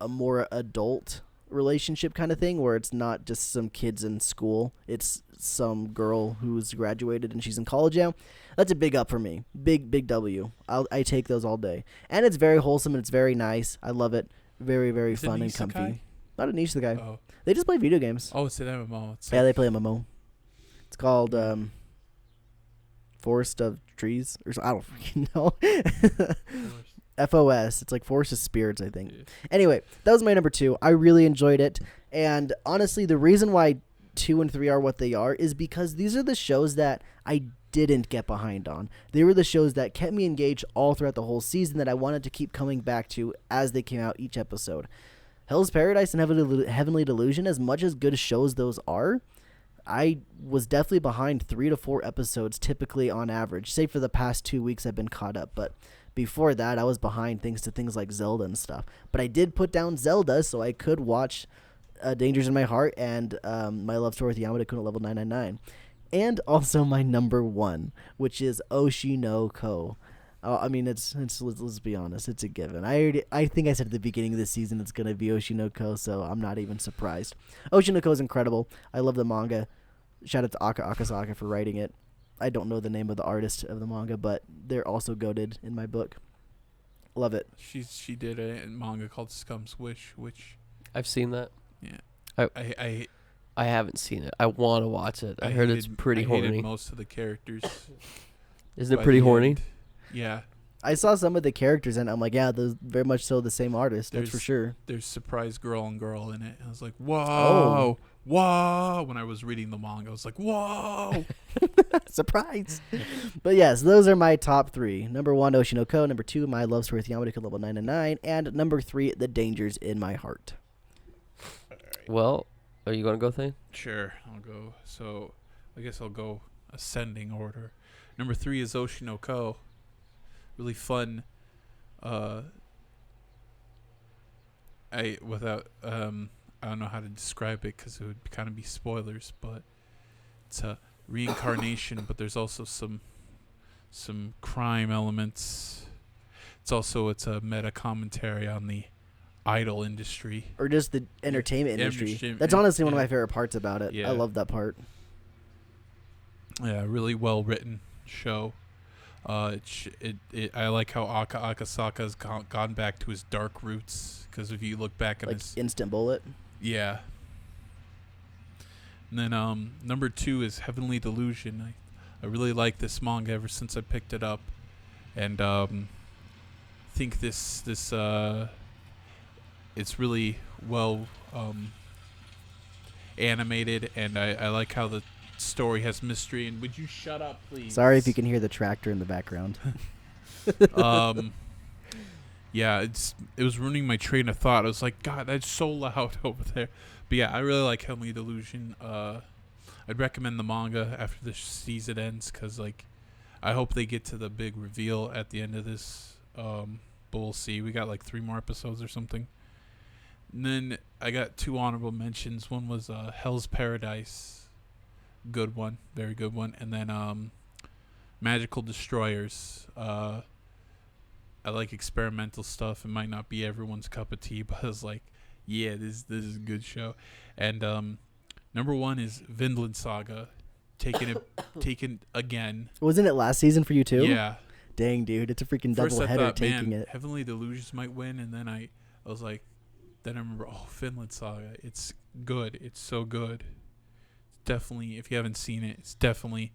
more adult relationship kind of thing, where it's not just some kids in school. It's some girl who's graduated and she's in college now. That's a big up for me. Big W. I take those all day. And it's very wholesome and it's very nice. I love it. very, very Is it fun an and comfy. isekai? Not an isekai. Oh, They just play video games. oh, it's an MMO. It's Yeah, they play MMO. It's called Forest of Trees, or I don't freaking know. FOS. It's like Forest of Spirits, I think. Yeah. Anyway, that was my number 2. I really enjoyed it, and honestly, the reason why 2 and 3 are what they are is because these are the shows that I didn't get behind on. They were the shows that kept me engaged all throughout the whole season that I wanted to keep coming back to as they came out each episode. Hell's Paradise and Heavenly Delusion, as much as good shows those are, I was definitely behind 3 to 4 episodes typically on average, save for the past 2 weeks I've been caught up, but before that I was behind thanks to things like Zelda and stuff. But I did put down Zelda so I could watch Dangers in My Heart and My Love Story with Yamada-kun at level 999. And also my number 1, which is Oshi no Ko. I mean, it's let's be honest, it's a given. I think I said at the beginning of the season it's going to be Oshi no Ko, so I'm not even surprised. Oshi no Ko is incredible. I love the manga. Shout out to Aka Akasaka for writing it. I don't know the name of the artist of the manga, but they're also goated in my book. Love it. She did a manga called Scum's Wish, which I've seen that. yeah, I haven't seen it. I want to watch it. I heard it's pretty I hated horny. most of the characters. Isn't it by pretty the horny? end. Yeah, I saw some of the characters and I'm like, yeah, those very much so the same artist. That's for sure. there's surprise girl and girl in it. I was like, Oh. whoa. When I was reading the manga, I was like, whoa. Surprise. But yes, those are my top 3. Number 1, Oshi no Ko. Number 2, My Love Story with Yamada-kun level 999. And number 3, The Dangers in My Heart. Well, are you going to go, Thane? Sure, I'll go. So, I guess I'll go ascending order. Number 3 is Oshi no Ko. Really fun. I don't know how to describe it because it would kind of be spoilers, but it's a reincarnation, but there's also some crime elements. It's a meta commentary on the idol industry. Or just the entertainment industry. Entertainment, That's honestly one of yeah. my favorite parts about it. Yeah. I love that part. Yeah, really well written show. I like how Aka Akasaka has gone back to his dark roots, because if you look back at Like his Instant Bullet. yeah. And then number 2 is Heavenly Delusion. I really like this manga ever since I picked it up, and think this it's really well animated, and I like how the story has mystery. And would you shut up, please? Sorry if you can hear the tractor in the background. Yeah, it was ruining my train of thought. I was like, God, that's so loud over there. But yeah, I really like Heavenly Delusion. I'd recommend the manga after the season ends, because like I hope they get to the big reveal at the end of this. But we'll see. We got like 3 more episodes or something. And then I got 2 honorable mentions. One was Hell's Paradise. Good one. Very good one. And then Magical Destroyers. I like experimental stuff. It might not be everyone's cup of tea, but I was like, yeah, this is a good show. And number 1 is Vinland Saga. Taken again. Wasn't it last season for you too? Yeah. Dang, dude. It's a freaking First double I header thought, taking man, it. Heavenly Delusions might win, and then I was like, then I remember, Vinland Saga. It's good. It's so good. Definitely, if you haven't seen it, it's definitely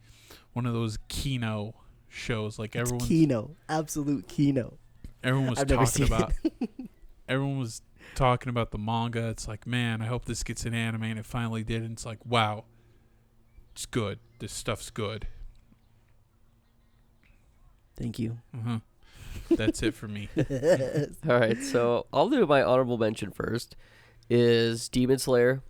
one of those Kino shows. Like It's everyone's Kino. Absolute Kino. everyone was I've never talking seen about. it. Everyone was talking about the manga. It's like, man, I hope this gets an anime, and it finally did. And it's like, wow, it's good. This stuff's good. Thank you. That's it for me. All right, so I'll do my honorable mention first. Is Demon Slayer.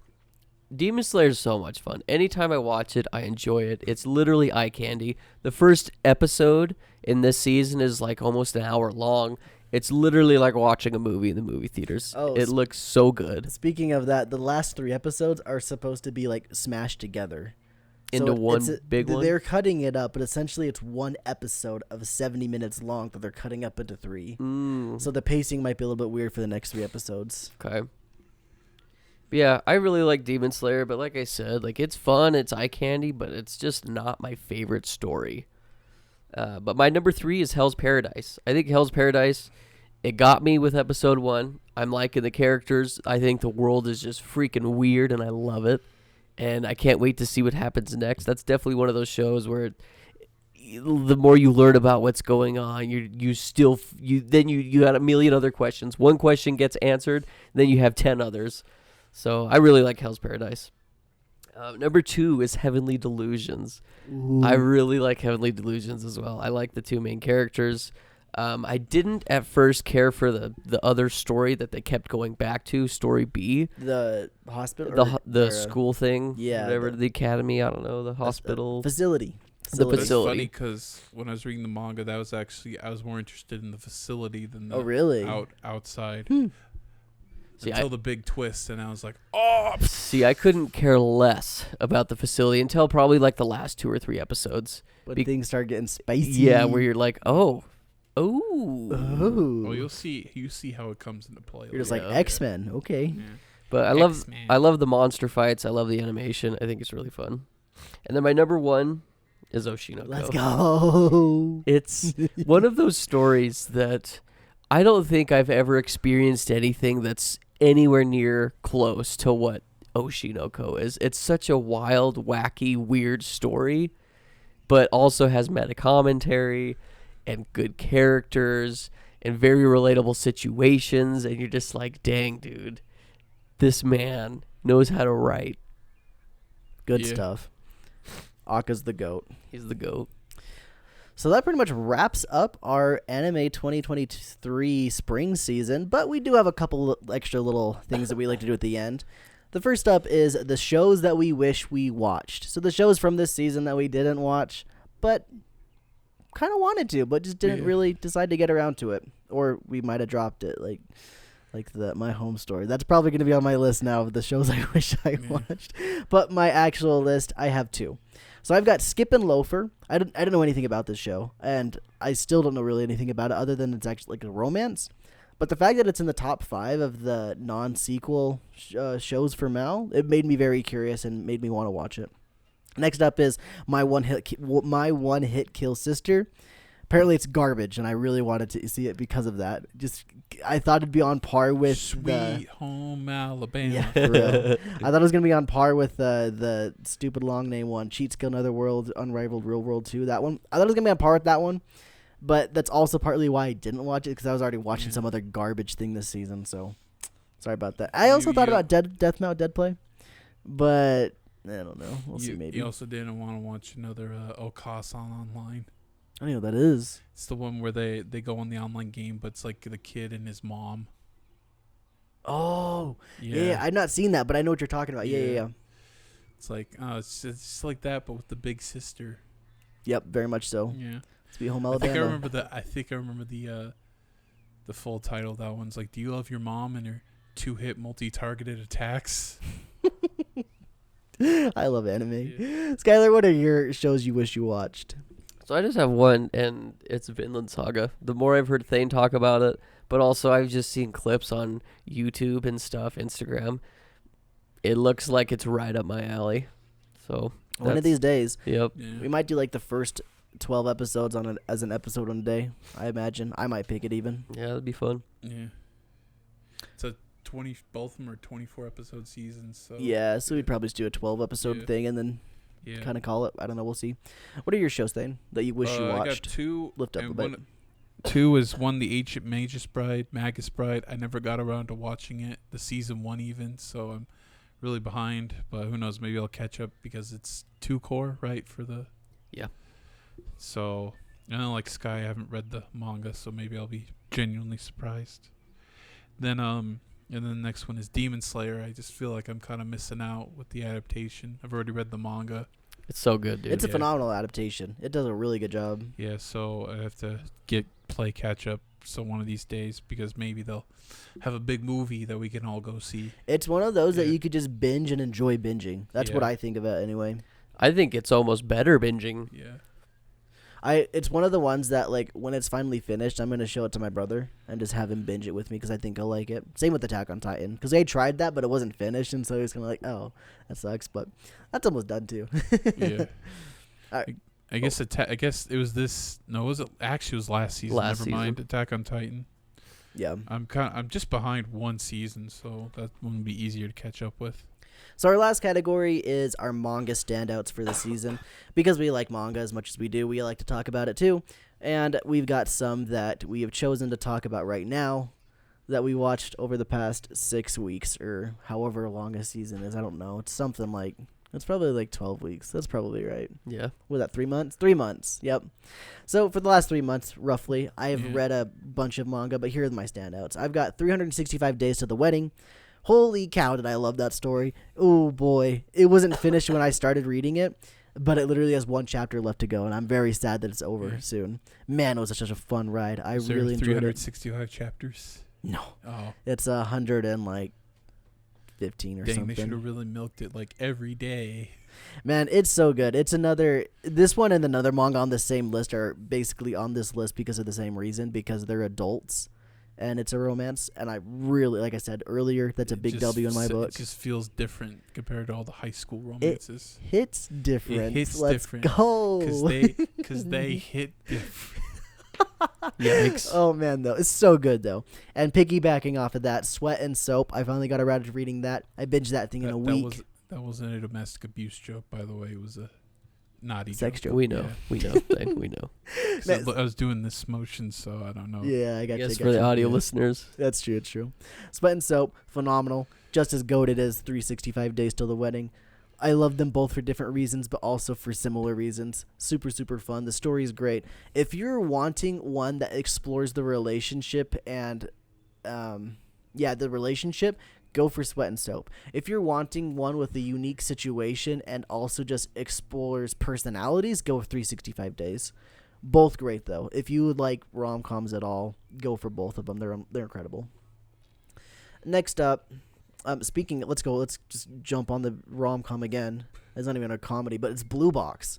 Demon Slayer is so much fun. Anytime I watch it, I enjoy it. It's literally eye candy. The first episode in this season is like almost an hour long. It's literally like watching a movie in the movie theaters. Oh, it looks so good. Speaking of that, the last 3 episodes are supposed to be like smashed together. Into one big one? They're cutting it up, but essentially it's one episode of 70 minutes long that they're cutting up into 3. So the pacing might be a little bit weird for the next 3 episodes. Okay. Yeah, I really like Demon Slayer, but like I said, like it's fun, it's eye candy, but it's just not my favorite story. But my number 3 is Hell's Paradise. I think Hell's Paradise It got me with episode 1. I'm liking the characters. I think the world is just freaking weird, and I love it. And I can't wait to see what happens next. That's definitely one of those shows where the more you learn about what's going on, you got a million other questions. One question gets answered, then you have 10 others. So I really like Hell's Paradise. Number 2 is Heavenly Delusions. Ooh. I really like Heavenly Delusions as well. I like the 2 main characters. I didn't at first care for the other story that they kept going back to, story B. The hospital? The school thing. Yeah. Whatever, the academy, I don't know, the hospital. Facility. The It's facility. funny because when I was reading the manga, that was actually I was more interested in the facility than the really? outside. See, Until the big twist, and I was like, oh. See, I couldn't care less about the facility until probably like the last 2 or 3 episodes. When things start getting spicy. Yeah, where you're like, oh. Well, you see how it comes into play. You're just like, Yeah. X-Men. Okay. Yeah. But I love the monster fights. I love the animation. I think it's really fun. And then my number 1 is Oshinoko. Let's go. It's one of those stories that I don't think I've ever experienced anything that's anywhere near close to what Oshinoko is. It's such a wild, wacky, weird story, but also has meta commentary and good characters and very relatable situations, and you're just like, dang, dude, this man knows how to write. Good Yeah. stuff. Akka's the GOAT. He's the GOAT. So that pretty much wraps up our anime 2023 spring season, but we do have a couple extra little things that we like to do at the end. The first up is the shows that we wish we watched. So the shows from this season that we didn't watch, but kind of wanted to, but just didn't really decide to get around to it. Or we might have dropped it, like the My Home Story. That's probably going to be on my list now of the shows I wish I watched. But my actual list, I have 2. So I've got Skip and Loafer. I don't know anything about this show, and I still don't know really anything about it other than it's actually like a romance. But the fact that it's in the top 5 of the non-sequel shows for Mal, it made me very curious and made me want to watch it. Next up is My One Hit Kill Sister. Apparently it's garbage, and I really wanted to see it because of that. I thought it'd be on par with Sweet Home Alabama. Yeah, for real. I thought it was gonna be on par with the stupid long name one, Cheat Skill Another World, Unrivaled Real World 2. That one, I thought it was gonna be on par with that one, but that's also partly why I didn't watch it because I was already watching some other garbage thing this season. So sorry about that. I also thought about Deathmount Deadplay, but I don't know. We'll see. Maybe You also didn't want to watch another Okasan online. I don't know what that is. It's the one where they go on the online game, but it's like the kid and his mom. Oh, yeah. I've not seen that, but I know what you're talking about. Yeah. It's like it's just like that, but with the big sister. Yep, very much so. Yeah. Sweet Home I Alabama. think I remember the full title. That one's like, "Do you love your mom and her 2-hit multi-targeted attacks?" I love anime. Yeah. Skylar, what are your shows you wish you watched? So I just have one, and it's Vinland Saga. The more I've heard Thane talk about it, but also I've just seen clips on YouTube and stuff, Instagram. It looks like it's right up my alley. So One of these days, Yep. Yeah. we might do like the first 12 episodes as an episode on a day. I imagine I might pick it even. Yeah, that'd be fun. Yeah. It's a 20. Both of them are 24 episode seasons. So Yeah, so we'd probably just do a 12 episode thing and then yeah. kind of call it. I don't know. We'll see. What are your shows, Thane, that you wish you I got watched? 2. Lift up and a bit. 2 is one, the Ancient Magus Bride. I never got around to watching it, the season 1 even, so I'm really behind. But who knows? Maybe I'll catch up because it's 2 core, right? For the Yeah. So I don't like Sky. I haven't read the manga, so maybe I'll be genuinely surprised. Then and then the next one is Demon Slayer. I just feel like I'm kind of missing out with the adaptation. I've already read the manga. It's so good, dude. It's a phenomenal adaptation. It does a really good job. Yeah, so I have to play catch up. So one of these days, because maybe they'll have a big movie that we can all go see. It's one of those that Yeah. you could just binge and enjoy binging. That's what Yeah. I think of it anyway. I think it's almost better binging. Yeah. It's one of the ones that, like, when it's finally finished, I'm going to show it to my brother and just have him binge it with me because I think he'll like it. Same with Attack on Titan because I tried that, but it wasn't finished, and so he was kind of like, oh, that sucks, but that's almost done too. Yeah. Alright. I guess I guess it was this. No, it was last season. Last Never mind. season. Attack on Titan. Yeah. I'm just behind one season, so that one be easier to catch up with. So our last category is our manga standouts for the season. Because we like manga as much as we do, we like to talk about it too. And we've got some that we have chosen to talk about right now that we watched over the past 6 weeks or however long a season is. I don't know. It's something like, it's probably like 12 weeks. That's probably right. Yeah. Was that 3 months? 3 months. Yep. So for the last 3 months, roughly, I have read a bunch of manga, but here are my standouts. I've got 365 Days to the Wedding. Holy cow, did I love that story. Oh, boy. It wasn't finished when I started reading it, but it literally has one chapter left to go, and I'm very sad that it's over soon. Man, it was such a fun ride. I really enjoyed it. 365 chapters? No. Oh. It's 115 or Dang, something. they should have really milked it like every day. Man, it's so good. It's this one and another manga on the same list are basically on this list because of the same reason, because they're adults and it's a romance. And I really, like I said earlier, that's a big W in my book. It just feels different compared to all the high school romances. It hits different. It hits Let's different. go. Because they hit different. Yikes. Oh, man, though. It's so good, though. And piggybacking off of that, Sweat and Soap, I finally got around to reading that. I binged that thing in a week. That wasn't a domestic abuse joke, by the way. It was a naughty Sex joke. We know. Yeah. We know. We know. So I was doing this motion, so I don't know. Yeah, I got you. Yes, for the audio listeners. That's true. It's true. Sweat and Soap, phenomenal. Just as goated as 365 Days Till the Wedding. I love them both for different reasons, but also for similar reasons. Super, super fun. The story is great. If you're wanting one that explores the relationship and, the relationship, go for Sweat and Soap. If you're wanting one with a unique situation and also just explores personalities, go with 365 Days. Both great, though. If you would like rom-coms at all, go for both of them. They're incredible. Next up, let's just jump on the rom-com again. It's not even a comedy, but it's Blue Box.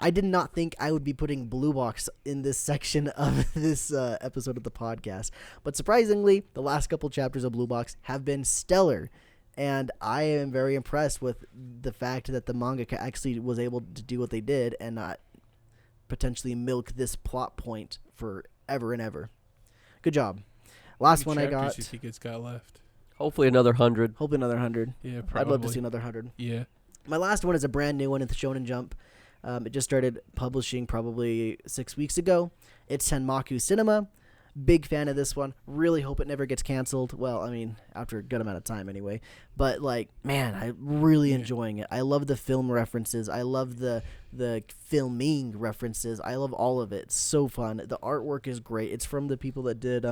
I did not think I would be putting Blue Box in this section of this episode of the podcast. But surprisingly, the last couple chapters of Blue Box have been stellar. And I am very impressed with the fact that the manga actually was able to do what they did and not potentially milk this plot point for ever and ever. Good job. Last one I got. You think it's got left? Hopefully another 100. Hopefully another 100. Yeah, probably. I'd love to see another 100. Yeah. My last one is a brand new one at the Shonen Jump. It just started publishing probably 6 weeks ago. It's Tenmaku Cinema. Big fan of this one. Really hope it never gets canceled. Well, I mean, after a good amount of time anyway. But, man, I'm really enjoying it. I love the film references. I love the filming references. I love all of it. It's so fun. The artwork is great. It's from the people that did,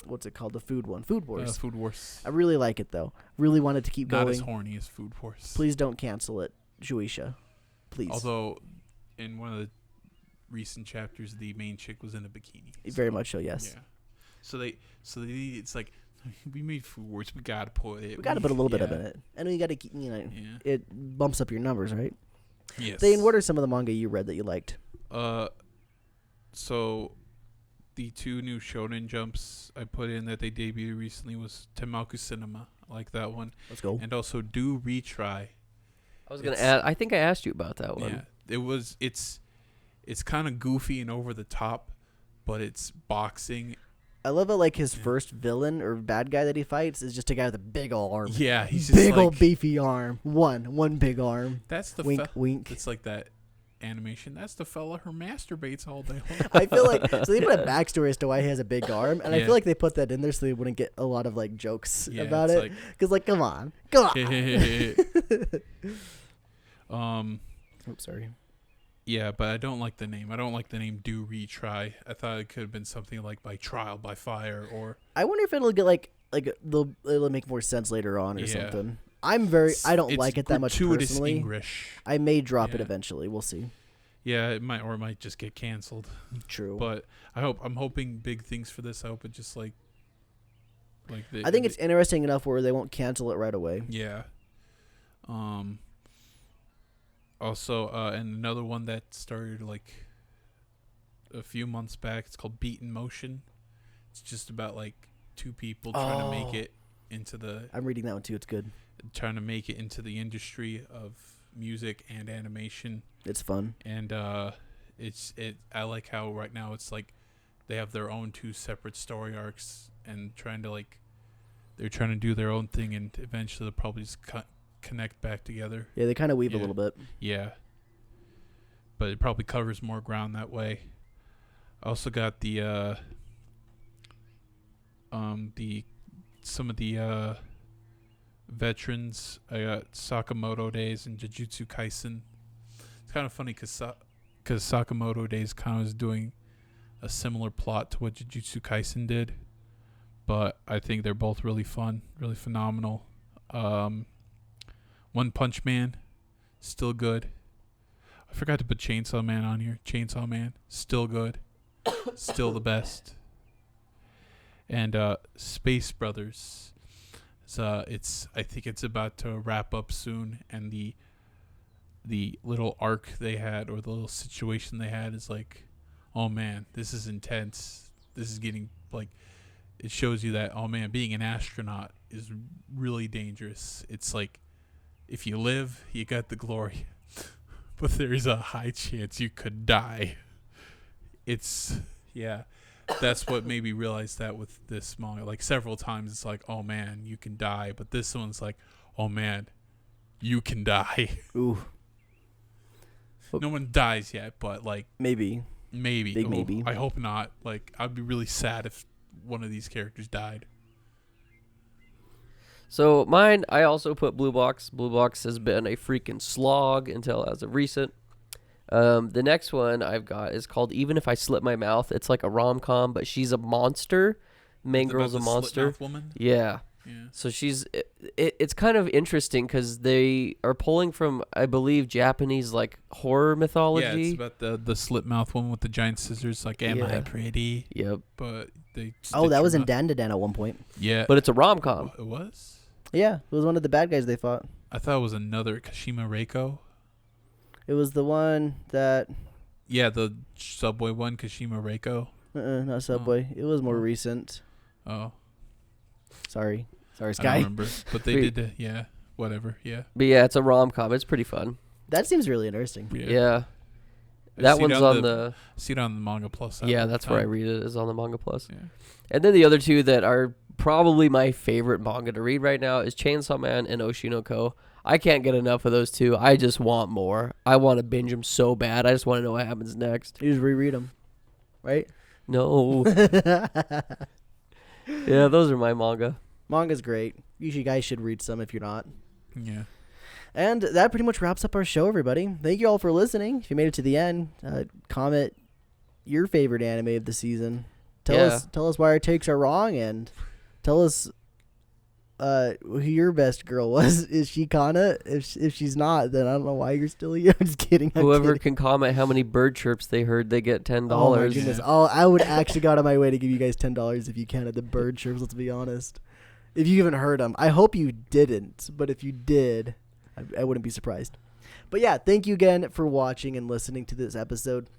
what's it called? The food one. Food Wars. Food Wars. I really like it, though. Really wanted to keep Not going. as horny as Food Wars. Please don't cancel it, Shueisha. Please. Although, in one of the recent chapters, the main chick was in a bikini. Very much so, yes. Yeah. So they it's like, we made Food Wars. We gotta put it. We got to put a little bit of it. And we got to keep, it bumps up your numbers, right? Yes. Thane, what are some of the manga you read that you liked? So the two new Shonen Jumps I put in that they debuted recently was Tenmaku Cinema. I like that one. Let's go. And also Do Retry. I was going to add, I think I asked you about that one. Yeah. It's kind of goofy and over the top, but it's boxing. I love how, his first villain or bad guy that he fights is just a guy with a big ol' arm. Yeah, he's just big old beefy arm. One big arm. That's the wink, wink. It's like that animation. That's the fella who masturbates all day long. I feel like so they put a backstory as to why he has a big arm, and I feel like they put that in there so they wouldn't get a lot of jokes about it. Because come on. Oops, sorry. Yeah, but I don't like the name. I don't like the name Do Retry. I thought it could have been something like By Trial by Fire or. I wonder if it'll get it'll make more sense later on or something. I don't like it that much personally. English. I may drop it eventually. We'll see. Yeah, it might just get canceled. True. But I'm hoping big things for this. I hope it just I think it's interesting enough where they won't cancel it right away. Yeah. Also, and another one that started a few months back. It's called Beat in Motion. It's just about two people trying to make it into the. I'm reading that one too. It's good. Trying to make it into the industry of music and animation. It's fun. And I like how right now it's they have their own 2 separate story arcs and they're trying to do their own thing, and eventually they'll probably just connect back together. Yeah, they kind of weave a Yeah. little bit. Yeah. But it probably covers more ground that way. I also got some of the veterans. I got Sakamoto Days and Jujutsu Kaisen. It's kind of funny because Sakamoto Days kind of is doing a similar plot to what Jujutsu Kaisen did, but I think they're both really fun, really phenomenal. One Punch Man, still good. I forgot to put Chainsaw Man on here. Chainsaw Man, still good, still the best. And Space Brothers, I think it's about to wrap up soon, and the little arc they had, or the little situation they had, is like, oh man, this is intense. This is getting like, it shows you that, oh man, being an astronaut is really dangerous. It's like, if you live, you got the glory, but there's a high chance you could die. That's what made me realize that with this manga. Like, several times it's like, oh man, you can die, but this one's like, oh man, you can die. Ooh. No one dies yet, but like, Maybe. Big Oh, maybe. I hope not. Like, I'd be really sad if one of these characters died. So mine, I also put Blue Box. Blue Box has been a freaking slog until as of recent. The next one I've got is called Even If I Slip My Mouth. It's like a rom-com, but she's a monster. Main girl's a monster. Slipmouth woman? Yeah. Yeah. So it's kind of interesting because they are pulling from, I believe, Japanese like horror mythology. Yeah, it's about the slit mouth woman with the giant scissors. Like, am I Yeah. pretty? Yep. But they. Oh, that was in Dan. Dandadan at one point. Yeah. But it's a rom-com. It was. Yeah, it was one of the bad guys they fought. I thought it was another Kashima Reiko. It was the one that. Yeah, the Subway one, Kashima Reiko. Not Subway. It was more recent. Oh, Sorry, I don't Sky. remember. But they Wait. did. Yeah, whatever. Yeah. But yeah, it's a rom-com. It's pretty fun. That seems really interesting. Yeah. I That see it one's on the See it on the Manga Plus. site yeah, all the that's where I time. read it, is on the Manga Plus. Yeah. And then the other two that are probably my favorite manga to read right now is Chainsaw Man and Oshinoko. I can't get enough of those two. I just want more. I want to binge them so bad. I just want to know what happens next. You just reread them, right? No. Yeah, those are my manga. Manga's great. You guys should read some if you're not. Yeah. And that pretty much wraps up our show, everybody. Thank you all for listening. If you made it to the end, comment your favorite anime of the season. Tell us why our takes are wrong, and tell us who your best girl was. Is she Kana? If she's not, then I don't know why you're still here. I'm just kidding. Whoever can comment how many bird chirps they heard, they get $10. Oh my goodness! I would actually go out of my way to give you guys $10 if you counted the bird chirps. Let's be honest. If you haven't heard them, I hope you didn't. But if you did, I wouldn't be surprised. But yeah, thank you again for watching and listening to this episode.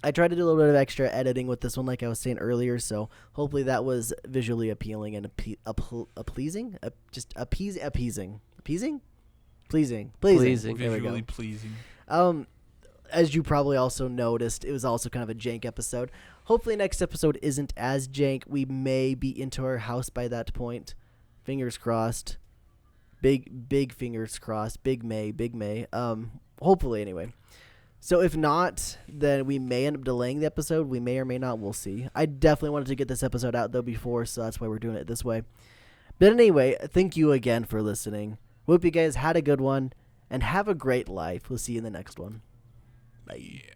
I tried to do a little bit of extra editing with this one, like I was saying earlier, so hopefully that was visually appealing and pleasing. Pleasing. There we Visually go. pleasing. As you probably also noticed, it was also kind of a jank episode. Hopefully next episode isn't as jank. We may be into our house by that point. Fingers crossed. Big fingers crossed. Big May. Hopefully anyway. So if not, then we may end up delaying the episode. We may or may not. We'll see. I definitely wanted to get this episode out, though, before, so that's why we're doing it this way. But anyway, thank you again for listening. Hope you guys had a good one, and have a great life. We'll see you in the next one. Bye. Yeah.